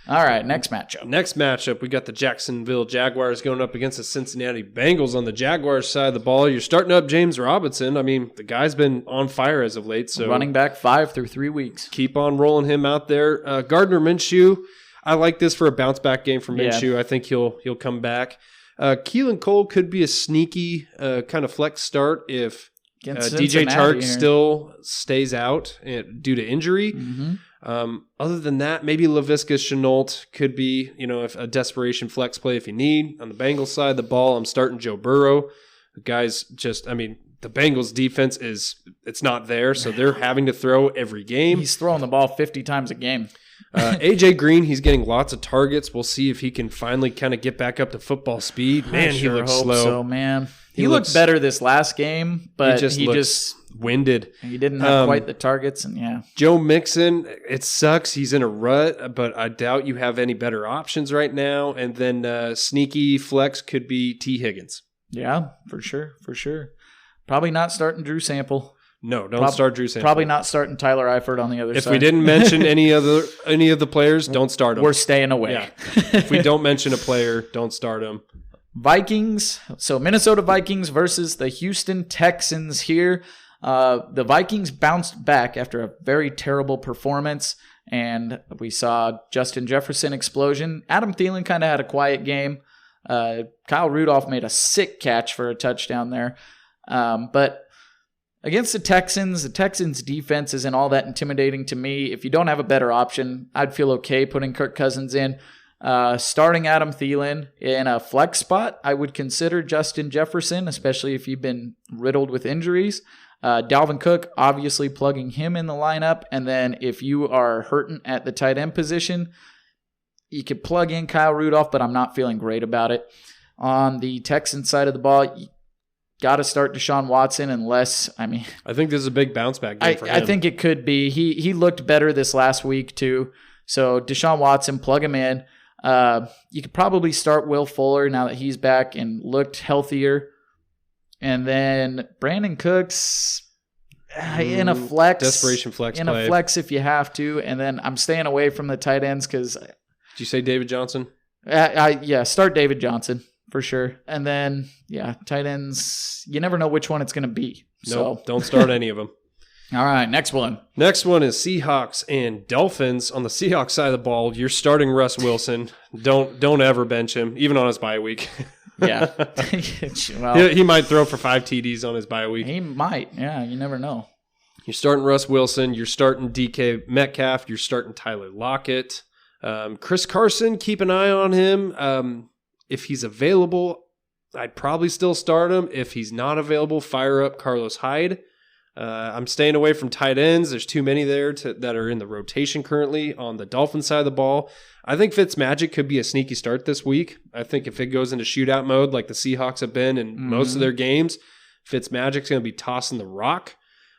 All right, next matchup. We got the Jacksonville Jaguars going up against the Cincinnati Bengals on the Jaguars side of the ball. You're starting up James Robinson. I mean, the guy's been on fire as of late. So running back 5 through 3 weeks. Keep on rolling him out there. Gardner Minshew, I like this for a bounce back game for Minshew. Yeah. I think he'll come back. Keelan Cole could be a sneaky kind of flex start if DJ Chark still stays out due to injury. Mm-hmm. Other than that, maybe Laviska Shenault could be, if a desperation flex play if you need. On the Bengals side of the ball, I'm starting Joe Burrow. The guy's the Bengals defense it's not there, so they're having to throw every game. He's throwing the ball 50 times a game. AJ Green, he's getting lots of targets. We'll see if he can finally kind of get back up to football speed. Man, he looks slow. So, man. He looked better this last game, but he just winded. He didn't have quite the targets, and yeah. Joe Mixon, it sucks. He's in a rut, but I doubt you have any better options right now. And then sneaky flex could be T. Higgins. Yeah, for sure. Probably not starting Drew Sample. No, don't start Drew Sample. Probably not starting Tyler Eifert on the other side. If we didn't mention any of the players, don't start them. We're staying away. Yeah. If we don't mention a player, don't start him. Vikings. So Minnesota Vikings versus the Houston Texans here. The Vikings bounced back after a very terrible performance, and we saw Justin Jefferson explosion. Adam Thielen kind of had a quiet game. Kyle Rudolph made a sick catch for a touchdown there. But against the Texans defense isn't all that intimidating to me. If you don't have a better option, I'd feel okay putting Kirk Cousins in. Starting Adam Thielen in a flex spot, I would consider Justin Jefferson, especially if you've been riddled with injuries. Dalvin Cook, obviously plugging him in the lineup. And then if you are hurting at the tight end position, you could plug in Kyle Rudolph, but I'm not feeling great about it. On the Texans side of the ball, you got to start Deshaun Watson unless, I think this is a big bounce back game for him. I think it could be. He looked better this last week too. So Deshaun Watson, plug him in. You could probably start Will Fuller now that he's back and looked healthier. And then Brandon Cooks in a flex. Desperation flex in play. A flex if you have to. And then I'm staying away from the tight ends because... Did you say David Johnson? Yeah, start David Johnson for sure. And then, tight ends, you never know which one it's going to be. Nope, don't start any of them. All right, next one. Next one is Seahawks and Dolphins. On the Seahawks side of the ball, you're starting Russ Wilson. Don't ever bench him, even on his bye week. Yeah. Well, he might throw for 5 TDs on his bye week. He might. Yeah, you never know. You're starting Russ Wilson. You're starting DK Metcalf. You're starting Tyler Lockett. Chris Carson, keep an eye on him. If he's available, I'd probably still start him. If he's not available, fire up Carlos Hyde. I'm staying away from tight ends. There's too many there that are in the rotation currently on the Dolphins side of the ball. I think Fitzmagic could be a sneaky start this week. I think if it goes into shootout mode like the Seahawks have been in most of their games, Fitzmagic's going to be tossing the rock.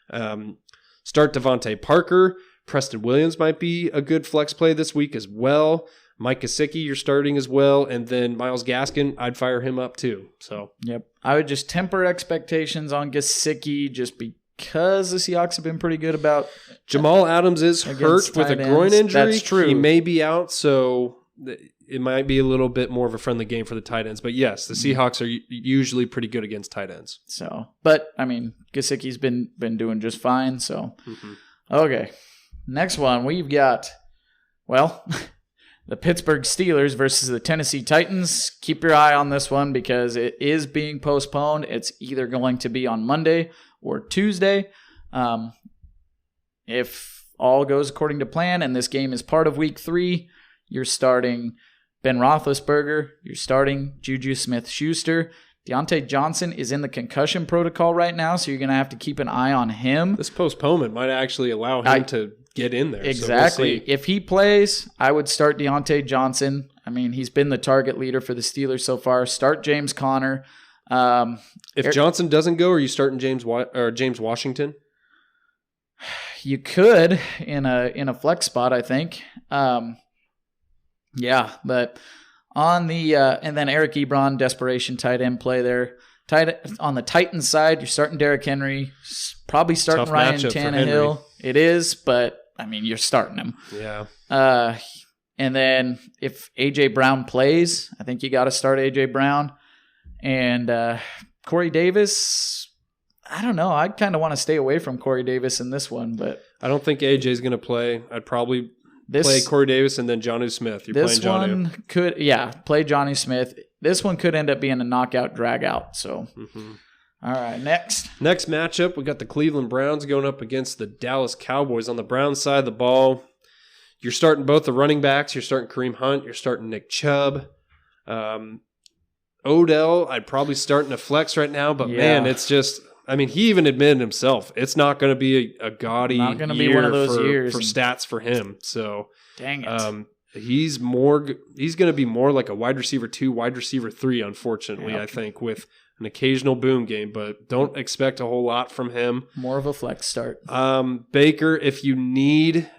Start Devontae Parker. Preston Williams might be a good flex play this week as well. Mike Gesicki, you're starting as well. And then Myles Gaskin, I'd fire him up too. So, yep. I would just temper expectations on Gesicki just because the Seahawks have been pretty good about Jamal Adams is hurt with a groin injury. That's true. He may be out, so it might be a little bit more of a friendly game for the tight ends. But yes, the Seahawks are usually pretty good against tight ends. So, but Gesicki's been doing just fine. So, Okay. Next one, we've got, the Pittsburgh Steelers versus the Tennessee Titans. Keep your eye on this one because it is being postponed. It's either going to be on Monday or Tuesday. If all goes according to plan and this game is part of Week 3, you're starting Ben Roethlisberger. You're starting Juju Smith-Schuster. Deontay Johnson is in the concussion protocol right now, so you're going to have to keep an eye on him. This postponement might actually allow him to get in there. Exactly. So we'll see. If he plays, I would start Deontay Johnson. He's been the target leader for the Steelers so far. Start James Conner. If Johnson doesn't go, are you starting James Washington? You could in a flex spot, I think. Yeah, but on the and then Eric Ebron, desperation tight end play there. On the Titans side, you're starting Derrick Henry, probably starting Tough Ryan matchup for Tannehill. Henry. It is, but I mean, you're starting him. Yeah. And then if AJ Brown plays, I think you got to start AJ Brown. And Corey Davis, I don't know. I kind of want to stay away from Corey Davis in this one, but I don't think AJ's going to play. I'd probably play Corey Davis and then Jonnu Smith. You're playing Jonnu. This one could, play Jonnu Smith. This one could end up being a knockout drag out. So, All right, next matchup, we got the Cleveland Browns going up against the Dallas Cowboys. On the Browns side of the ball, you're starting both the running backs. You're starting Kareem Hunt. You're starting Nick Chubb. Odell, I'd probably start in a flex right now, but man, it's just, I mean, he even admitted himself, it's not going to be a gaudy not going to be one of those years for stats for him. So, dang it. He's going to be more like a wide receiver 2, wide receiver 3, unfortunately, I think, with an occasional boom game, but don't expect a whole lot from him. More of a flex start. Baker, if you need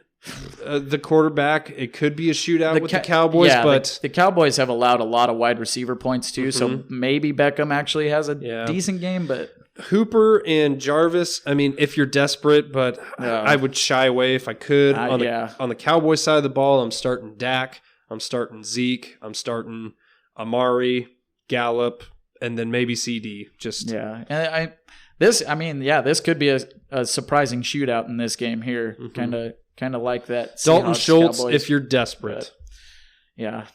the quarterback, it could be a shootout with the Cowboys, but the Cowboys have allowed a lot of wide receiver points too, so maybe Beckham actually has a decent game, but Hooper and Jarvis, I mean, if you're desperate, but I would shy away if I could. On the Cowboys side of the ball, I'm starting Dak, I'm starting Zeke, I'm starting Amari, Gallup, and then maybe CD. This could be a surprising shootout in this game here. Kind of like that. Dalton Seahawks, Schultz, Cowboys, if you're desperate.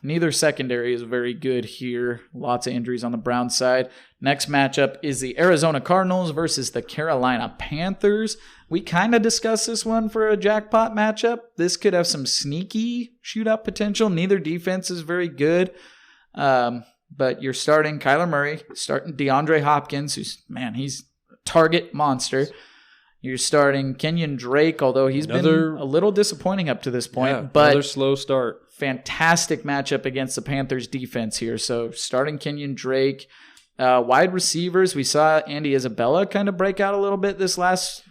Neither secondary is very good here. Lots of injuries on the Browns side. Next matchup is the Arizona Cardinals versus the Carolina Panthers. We kind of discussed this one for a jackpot matchup. This could have some sneaky shootout potential. Neither defense is very good. But you're starting Kyler Murray, starting DeAndre Hopkins, he's a target monster. You're starting Kenyon Drake, although he's been a little disappointing up to this point. But another slow start. Fantastic matchup against the Panthers defense here. So starting Kenyon Drake. Wide receivers, we saw Andy Isabella kind of break out a little bit this last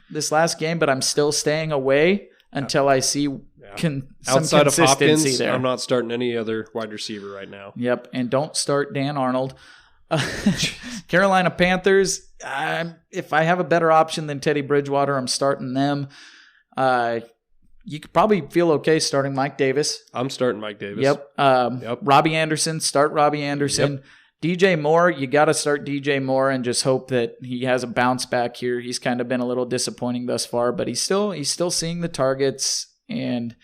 game, but I'm still staying away until I see some outside of Hopkins there. I'm not starting any other wide receiver right now. Yep, and don't start Dan Arnold. Carolina Panthers, if I have a better option than Teddy Bridgewater, I'm starting them. You could probably feel okay starting Mike Davis. I'm starting Mike Davis. Yep. Robbie Anderson, start Robbie Anderson. Yep. DJ Moore, you got to start DJ Moore and just hope that he has a bounce back here. He's kind of been a little disappointing thus far, but he's still seeing the targets, and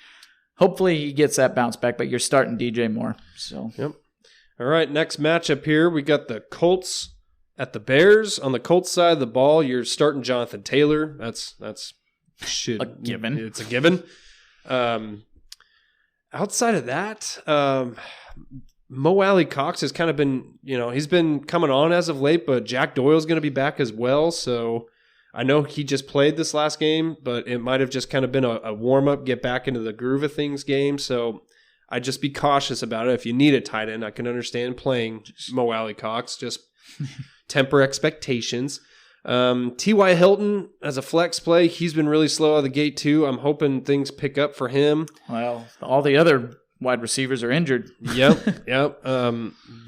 hopefully he gets that bounce back. But you're starting DJ Moore. So. Yep. All right, next matchup here, we got the Colts at the Bears. On the Colts side of the ball, you're starting Jonathan Taylor. That's a given. It's a given. Outside of that, Mo Alley Cox has kind of been, he's been coming on as of late, but Jack Doyle's going to be back as well. So I know he just played this last game, but it might have just kind of been a warm-up, get back into the groove of things game. So I'd just be cautious about it. If you need a tight end, I can understand playing Mo Alley Cox. Just temper expectations. T.Y. Hilton as a flex play, he's been really slow out of the gate too. I'm hoping things pick up for him. Well, all the other wide receivers are injured. Yep.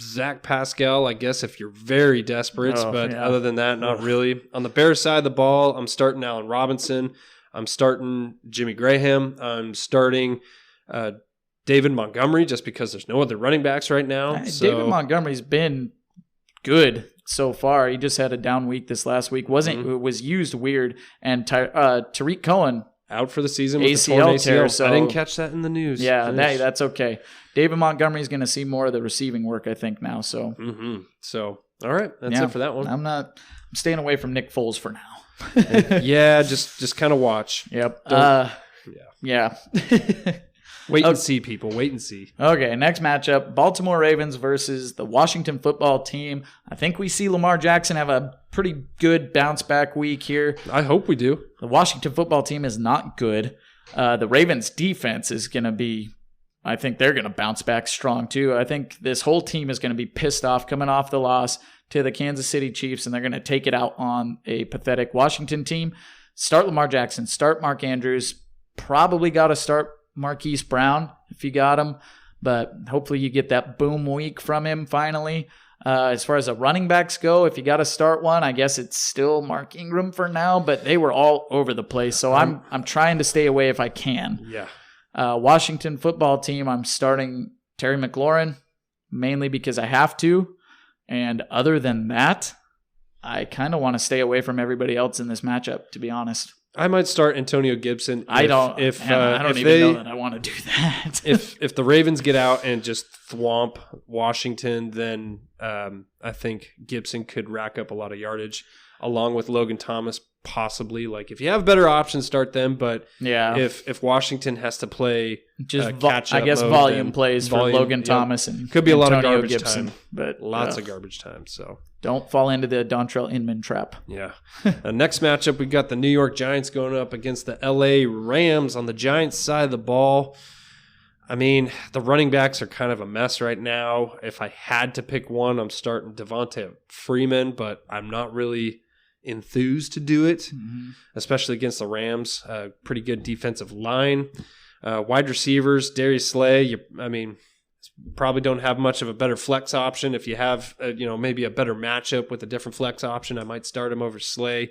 Zach Pascal, I guess if you're very desperate, other than that, not really. On the Bears side of the ball, I'm starting Allen Robinson. I'm starting Jimmy Graham. I'm starting David Montgomery just because there's no other running backs right now. David Montgomery's been good so far. He just had a down week this last week. It was used weird. And Tariq Cohen out for the season with ACL the tear. So I didn't catch that in the news. Yeah, that's okay. David Montgomery's going to see more of the receiving work, I think, now. So, So all right, that's it for that one. I'm staying away from Nick Foles for now. just kind of watch. Yep. Yeah. Wait and see, people. Wait and see. Okay, next matchup, Baltimore Ravens versus the Washington football team. I think we see Lamar Jackson have a pretty good bounce-back week here. I hope we do. The Washington football team is not good. The Ravens' defense is going to be, I think they're going to bounce back strong too. I think this whole team is going to be pissed off coming off the loss to the Kansas City Chiefs, and they're going to take it out on a pathetic Washington team. start Lamar Jackson, start Mark Andrews. Probably got to start Marquise Brown if you got him, but hopefully you get that boom week from him finally. As far as the running backs go, if you got to start one, I guess it's still Mark Ingram for now, but they were all over the place. So I'm trying to stay away if I can. Yeah. Washington football team, I'm starting Terry McLaurin mainly because I have to. And other than that, I kind of want to stay away from everybody else in this matchup, to be honest. I might start Antonio Gibson. I don't even know that I want to do that. if the Ravens get out and just thwomp Washington, then I think Gibson could rack up a lot of yardage along with Logan Thomas, possibly. Like, if you have better options, start them. But yeah, if Washington has to play just catch up, I guess mode, volume plays for Logan Thomas and could be Antonio a lot of garbage Gibson, time, but lots of garbage time. So don't fall into the Dontrell Inman trap. Yeah. Next matchup, we got the New York Giants going up against the LA Rams on the Giants side of the ball. I mean, the running backs are kind of a mess right now. If I had to pick one, I'm starting Devontae Freeman, but I'm not really enthused to do it, especially against the Rams. Pretty good defensive line. Wide receivers, Darius Slay, probably don't have much of a better flex option. If you have, maybe a better matchup with a different flex option, I might start him over Slay.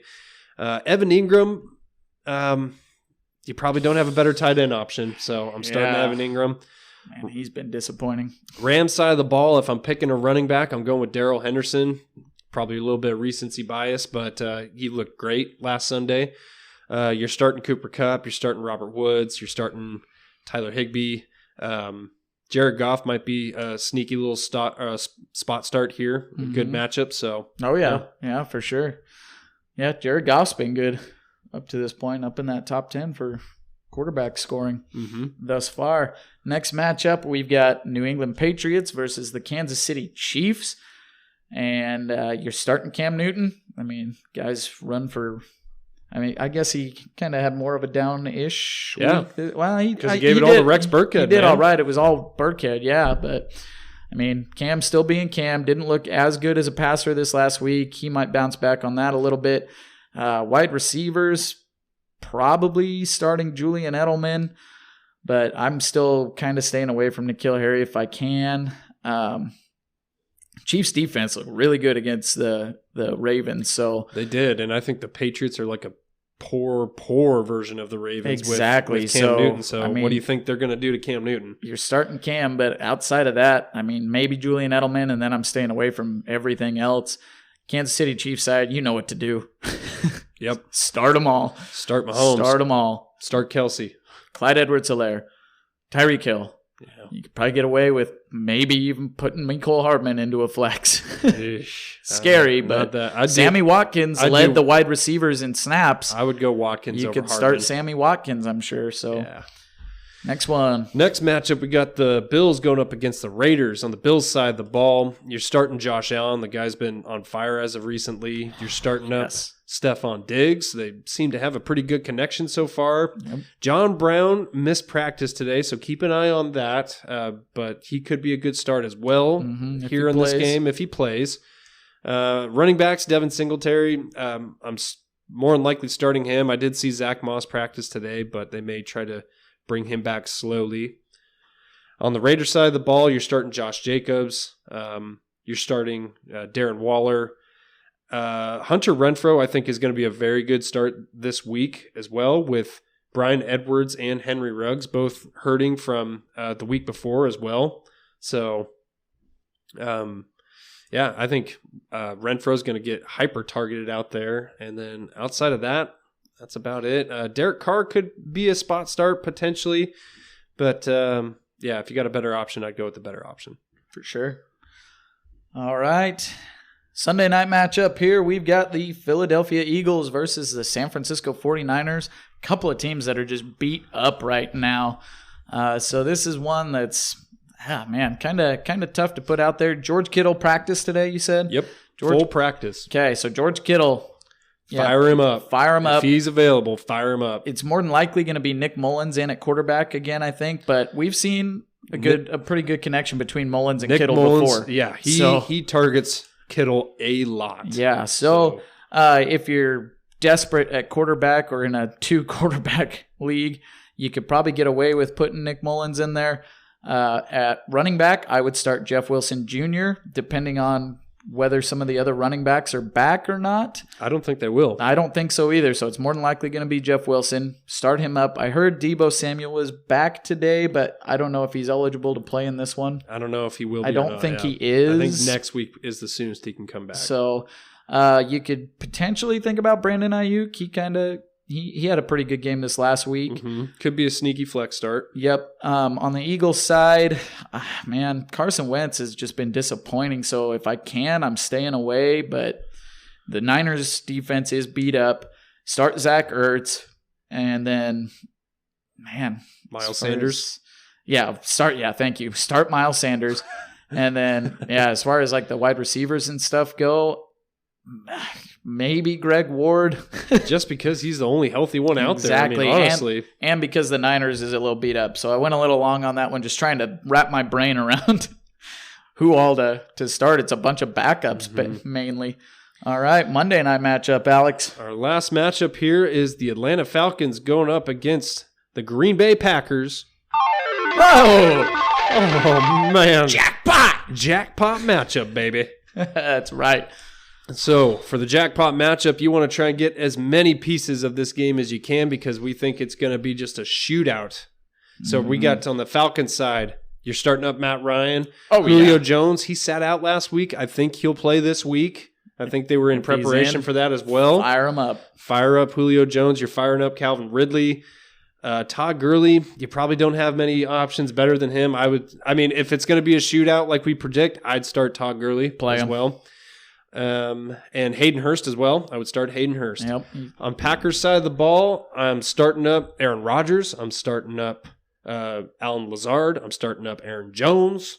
Evan Ingram, you probably don't have a better tight end option, so I'm starting Evan Ingram. Man, he's been disappointing. Rams side of the ball, if I'm picking a running back, I'm going with Darrell Henderson. Probably a little bit of recency bias, but he looked great last Sunday. You're starting Cooper Kupp. You're starting Robert Woods. You're starting Tyler Higbee. Jared Goff might be a sneaky little spot start here. Good matchup. So. Oh, yeah, for sure. Yeah, Jared Goff's been good up to this point, up in that top 10 for quarterback scoring thus far. Next matchup, we've got New England Patriots versus the Kansas City Chiefs. And you're starting Cam Newton. I mean, guys run for... I guess he kind of had more of a down-ish week. Well, he gave it all to Rex Burkhead. He did all right. It was all Burkhead, yeah. But, Cam still being Cam. Didn't look as good as a passer this last week. He might bounce back on that a little bit. Wide receivers, probably starting Julian Edelman. But I'm still kind of staying away from N'Keal Harry if I can. Chiefs defense looked really good against the Ravens. So they did, and I think the Patriots are like a poor version of the Ravens with Cam Newton. So what do you think they're going to do to Cam Newton? You're starting Cam, but outside of that, maybe Julian Edelman, and then I'm staying away from everything else. Kansas City Chiefs side, you know what to do. Yep. Start them all. Start Mahomes. Start them all. Start Kelsey. Clyde Edwards-Helaire. Tyreek Hill. Yeah. You could probably get away with maybe even putting Mecole Hardman into a flex. Scary, but Sammy Watkins led the wide receivers in snaps. I would go Watkins over Hardman. You could start Sammy Watkins, I'm sure. So, Next one. Next matchup, we got the Bills going up against the Raiders. On the Bills side of the ball, you're starting Josh Allen. The guy's been on fire as of recently. You're starting up Stephon Diggs. They seem to have a pretty good connection so far. Yep. John Brown missed practice today, so keep an eye on that. But he could be a good start as well here in this game if he plays. Running backs, Devin Singletary. I'm more than likely starting him. I did see Zach Moss practice today, but they may try to bring him back slowly. On the Raiders side of the ball, you're starting Josh Jacobs. You're starting Darren Waller. Hunter Renfrow, I think, is going to be a very good start this week as well, with Bryan Edwards and Henry Ruggs both hurting from the week before as well. So, I think Renfro's going to get hyper-targeted out there. And then outside of that, that's about it. Derek Carr could be a spot start potentially. But, if you got a better option, I'd go with the better option. For sure. All right. Sunday night matchup here. We've got the Philadelphia Eagles versus the San Francisco 49ers. A couple of teams that are just beat up right now. So this is one that's, kind of tough to put out there. George Kittle practiced today, you said? Yep. Full practice. Okay, so George Kittle. Fire him up. If he's available, fire him up. It's more than likely going to be Nick Mullins in at quarterback again, I think. But we've seen a pretty good connection between Mullins and Kittle before. Yeah, he targets Kittle a lot. Yeah, so if you're desperate at quarterback or in a 2-quarterback league, you could probably get away with putting Nick Mullins in there. At running back, I would start Jeff Wilson Jr., depending on whether some of the other running backs are back or not. I don't think they will. I don't think so either, so it's more than likely going to be Jeff Wilson. Start him up. I heard Deebo Samuel was back today, but I don't know if he's eligible to play in this one. I don't know if he will be. I don't think he is. I think next week is the soonest he can come back. So you could potentially think about Brandon Ayuk. He had a pretty good game this last week. Mm-hmm. Could be a sneaky flex start. Yep. On the Eagles side, man, Carson Wentz has just been disappointing. So if I can, I'm staying away. But the Niners defense is beat up. Start Zach Ertz. And then, man. Miles Sanders. Thank you. Start Miles Sanders. And then, as far as like the wide receivers and stuff go, maybe Greg Ward. Just because he's the only healthy one out exactly. there. I mean, honestly. And because the Niners is a little beat up. So I went a little long on that one, just trying to wrap my brain around who all to start. It's a bunch of backups, but mainly. All right, Monday night matchup, Alex. Our last matchup here is the Atlanta Falcons going up against the Green Bay Packers. Oh man. Jackpot matchup, baby. That's right. So, for the jackpot matchup, you want to try and get as many pieces of this game as you can because we think it's going to be just a shootout. So, we got on the Falcons side, you're starting up Matt Ryan. Julio Jones, he sat out last week. I think he'll play this week. I think they were in preparation for that as well. Fire him up. Fire up Julio Jones. You're firing up Calvin Ridley. Todd Gurley, you probably don't have many options better than him. If it's going to be a shootout like we predict, I'd start Todd Gurley as well. And Hayden Hurst as well. I would start Hayden Hurst. Yep. On Packers side of the ball, I'm starting up Aaron Rodgers. I'm starting up Alan Lazard. I'm starting up Aaron Jones.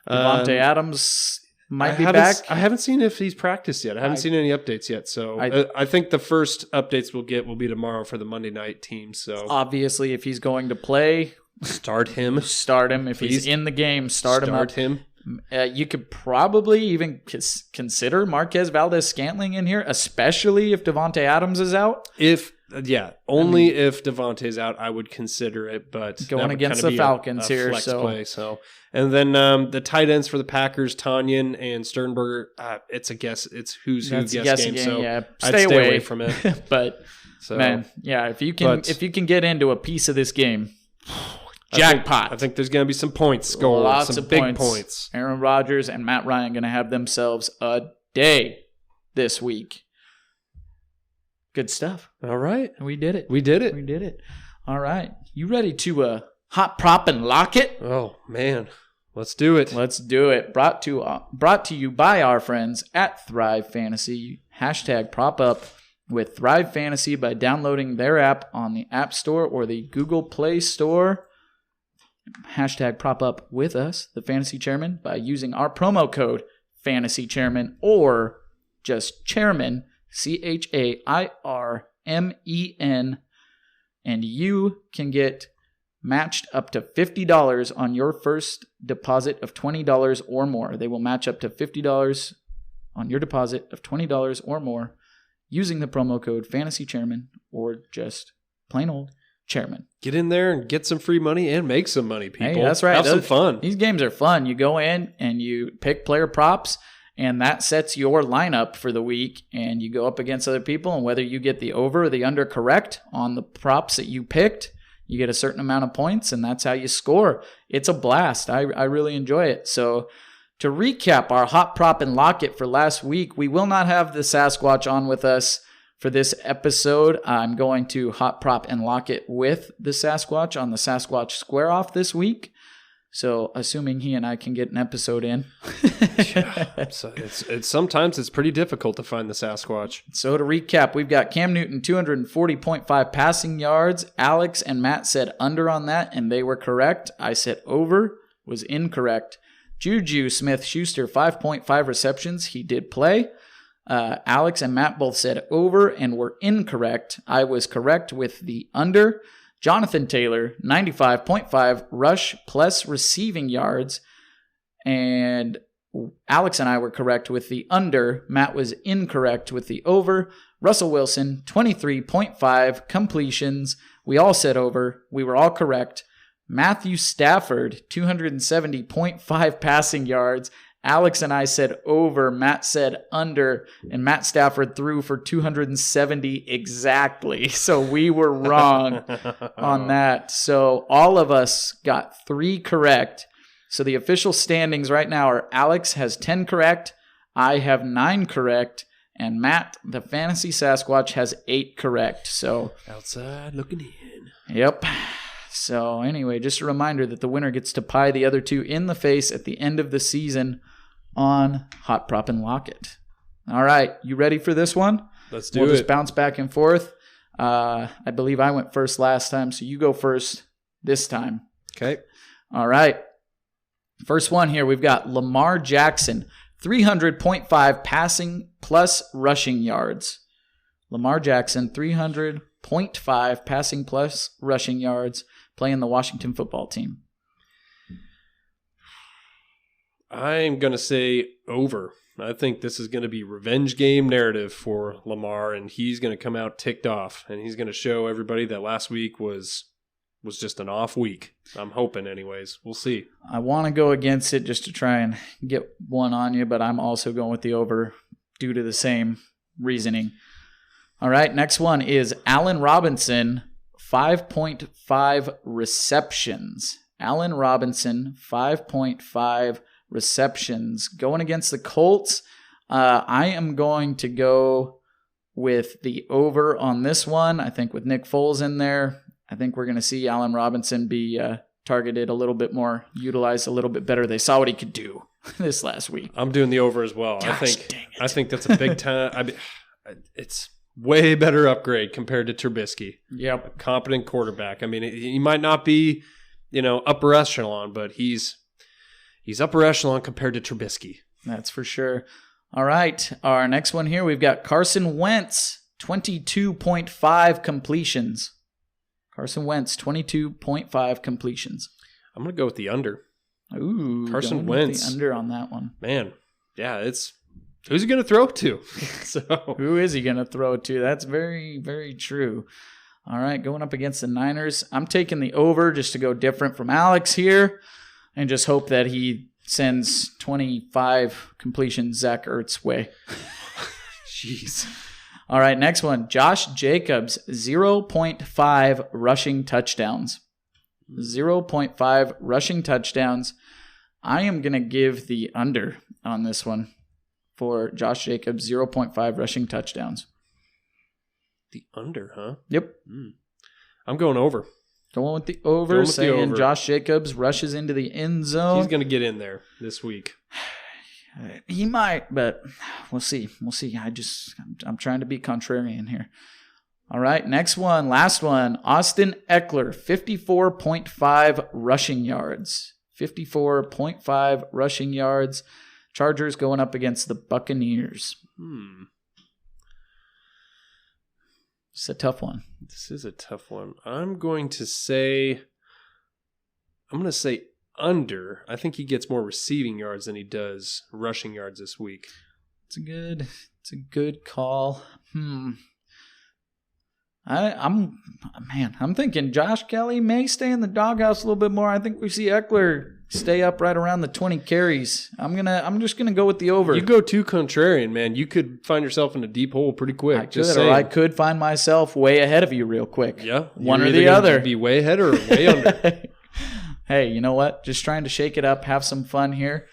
Devontae Adams might be back. I haven't seen if he's practiced yet. I haven't seen any updates yet. So I think the first updates we'll get will be tomorrow for the Monday night team. So obviously, if he's going to play, start him. Start him. If he's in the game, start him up. You could probably even consider Marquez Valdez-Scantling in here, especially if Devontae Adams is out. If Devontae's out, I would consider it. But going against the Falcons here, play. And then the tight ends for the Packers, Tanyan and Sternberger. It's a guess. It's who's who guess game. So yeah. I'd stay away from it. But man, yeah, if you can get into a piece of this game. Jackpot. I think there's going to be some points scored. Lots some of big points. Aaron Rodgers and Matt Ryan going to have themselves a day this week. Good stuff. All right. We did it. We did it. All right. You ready to hot prop and lock it? Oh, man. Let's do it. Let's do it. Brought to you by our friends at Thrive Fantasy. # prop up with Thrive Fantasy by downloading their app on the App Store or the Google Play Store. # prop up with us, the Fantasy Chairman, by using our promo code Fantasy Chairman or just Chairman, CHAIRMEN, and you can get matched up to $50 on your first deposit of $20 or more. They will match up to $50 on your deposit of $20 or more using the promo code Fantasy Chairman or just plain old Chairman. Get in there and get some free money and make some money, people. Hey, that's right. Have some fun. These games are fun. You go in and you pick player props, and that sets your lineup for the week, and you go up against other people, and whether you get the over or the under correct on the props that you picked, you get a certain amount of points, and that's how you score. It's a blast. I really enjoy it. So to recap our hot prop and lock it for last week, we will not have the Sasquatch on with us for this episode. I'm going to hot prop and lock it with the Sasquatch on the Sasquatch Square Off this week. So assuming he and I can get an episode in. Sometimes it's pretty difficult to find the Sasquatch. So to recap, we've got Cam Newton, 240.5 passing yards. Alex and Matt said under on that, and they were correct. I said over, was incorrect. Juju Smith-Schuster, 5.5 receptions. He did play. Alex and Matt both said over and were incorrect. I was correct with the under. Jonathan Taylor, 95.5 rush plus receiving yards. And Alex and I were correct with the under. Matt was incorrect with the over. Russell Wilson, 23.5 completions. We all said over. We were all correct. Matthew Stafford, 270.5 passing yards. Alex and I said over. Matt said under. And Matt Stafford threw for 270 exactly. So we were wrong on that. So all of us got 3 correct. So the official standings right now are Alex has 10 correct. I have 9 correct. And Matt, the Fantasy Sasquatch, has 8 correct. So outside looking in. Yep. So anyway, just a reminder that the winner gets to pie the other 2 in the face at the end of the season on Hot Prop and Lock It. All right, you ready for this one? Let's do it. We'll just bounce back and forth. I believe I went first last time, so you go first this time. Okay. All right. First one here, we've got Lamar Jackson, 300.5 passing plus rushing yards. Lamar Jackson, 300.5 passing plus rushing yards, playing the Washington football team. I'm going to say over. I think this is going to be revenge game narrative for Lamar, and he's going to come out ticked off, and he's going to show everybody that last week was just an off week. I'm hoping anyways. We'll see. I want to go against it just to try and get one on you, but I'm also going with the over due to the same reasoning. All right, next one is Allen Robinson, 5.5 receptions. Allen Robinson, 5.5 receptions. Going against the Colts, I am going to go with the over on this one. I think with Nick Foles in there, I think we're going to see Allen Robinson be targeted a little bit more, utilized a little bit better. They saw what he could do this last week. I'm doing the over as well. Gosh, I think that's a big time. It's way better upgrade compared to Trubisky. Yep. A competent quarterback. I mean, he might not be, upper echelon, but he's upper echelon compared to Trubisky. That's for sure. All right. Our next one here, we've got Carson Wentz, 22.5 completions. Carson Wentz, 22.5 completions. I'm going to go with the under. Ooh, Carson Wentz. The under on that one. Man, yeah, who's he going to throw it to? Who is he going to throw it to? That's very, very true. All right, going up against the Niners. I'm taking the over just to go different from Alex here and just hope that he sends 25 completions Zach Ertz way. Jeez. All right, next one. Josh Jacobs, 0.5 rushing touchdowns. 0.5 rushing touchdowns. I am going to give the under on this one for Josh Jacobs, 0.5 rushing touchdowns. The under, huh? Yep. I'm going over. Going with the over, saying Josh Jacobs rushes into the end zone. He's going to get in there this week. He might, but we'll see. We'll see. I'm trying to be contrarian here. All right, next one, last one. Austin Eckler, 54.5 rushing yards. 54.5 rushing yards. Chargers going up against the Buccaneers. It's a tough one. This is a tough one. I'm going to say under. I think he gets more receiving yards than he does rushing yards this week. It's a good call. I'm thinking Josh Kelly may stay in the doghouse a little bit more. I think we see Eckler stay up right around the 20 carries. I'm just gonna go with the over. You go too contrarian, man. You could find yourself in a deep hole pretty quick. I could find myself way ahead of you real quick. Yeah, one or the other. Be way ahead or way under. Hey, you know what? Just trying to shake it up, have some fun here.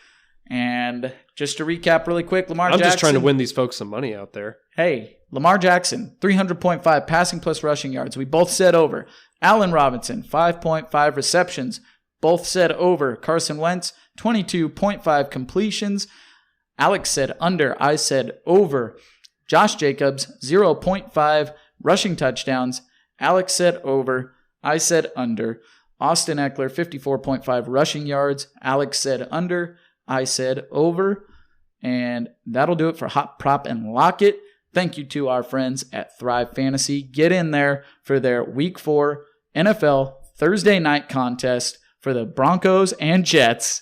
And just to recap really quick, Lamar Jackson. I'm just trying to win these folks some money out there. Hey, Lamar Jackson, 300.5 passing plus rushing yards. We both said over. Allen Robinson, 5.5 receptions. Both said over. Carson Wentz, 22.5 completions. Alex said under. I said over. Josh Jacobs, 0.5 rushing touchdowns. Alex said over. I said under. Austin Eckler, 54.5 rushing yards. Alex said under. I said over. And that'll do it for Hot Prop and Lock It. Thank you to our friends at Thrive Fantasy. Get in there for their Week 4 NFL Thursday night contest for the Broncos and Jets.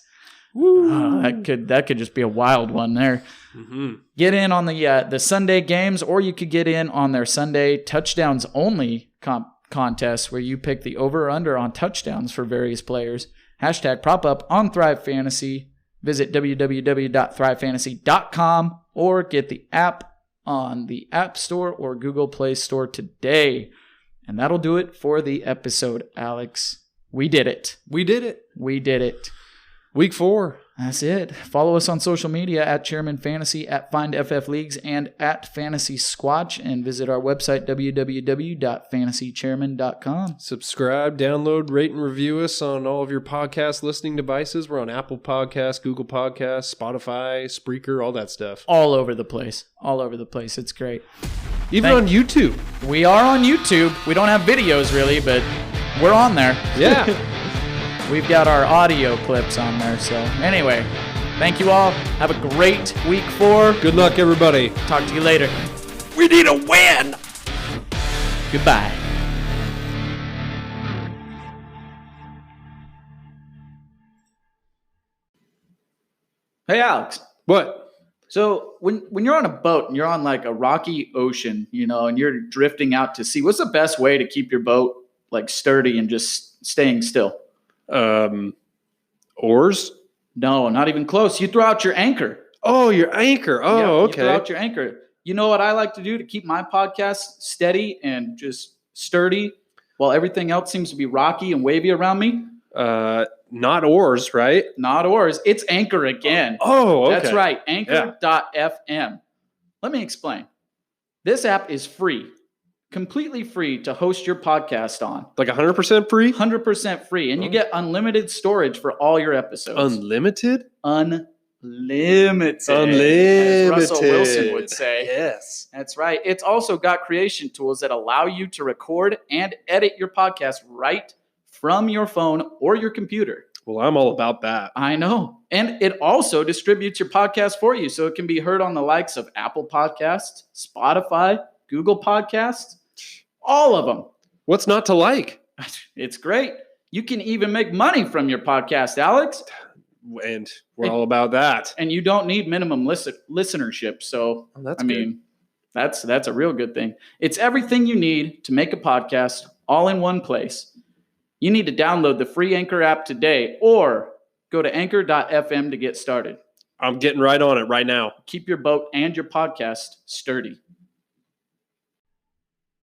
Oh, that could just be a wild one there. Mm-hmm. Get in on the Sunday games, or you could get in on their Sunday touchdowns only contest where you pick the over or under on touchdowns for various players. Hashtag prop up on Thrive Fantasy. Visit www.thrivefantasy.com or get the app on the App Store or Google Play Store today. And that'll do it for the episode, Alex. We did it. We did it. We did it. Week 4. That's it. Follow us on social media at Chairman Fantasy, at FindFF Leagues, and at Fantasy Squatch, and visit our website, www.fantasychairman.com. Subscribe, download, rate, and review us on all of your podcast listening devices. We're on Apple Podcasts, Google Podcasts, Spotify, Spreaker, all that stuff. All over the place. All over the place. It's great. Even on YouTube. We are on YouTube. We don't have videos really, but we're on there. Yeah. We've got our audio clips on there. So anyway, thank you all. Have a great week 4. Good luck, everybody. Talk to you later. We need a win. Goodbye. Hey, Alex. What? So when you're on a boat and you're on like a rocky ocean, and you're drifting out to sea, what's the best way to keep your boat like sturdy and just staying still? Oars? No, not even close. You throw out your anchor. Oh, your anchor. Oh, yeah, okay. You throw out your anchor. You know what I like to do to keep my podcast steady and just sturdy while everything else seems to be rocky and wavy around me? Not oars, right? Not oars. It's Anchor again. Oh, okay. That's right. Anchor.fm. Let me explain. This app is free. Completely free to host your podcast on. Like 100% free? 100% free. And you get unlimited storage for all your episodes. Unlimited? Unlimited. Unlimited. As Russell Wilson would say. Yes. That's right. It's also got creation tools that allow you to record and edit your podcast right from your phone or your computer. Well, I'm all about that. I know. And it also distributes your podcast for you so it can be heard on the likes of Apple Podcasts, Spotify, Google Podcasts, all of them. What's not to like? It's great. You can even make money from your podcast, Alex. And we're all about that. And you don't need minimum listenership. So, that's a real good thing. It's everything you need to make a podcast all in one place. You need to download the free Anchor app today or go to anchor.fm to get started. I'm getting right on it right now. Keep your boat and your podcast sturdy.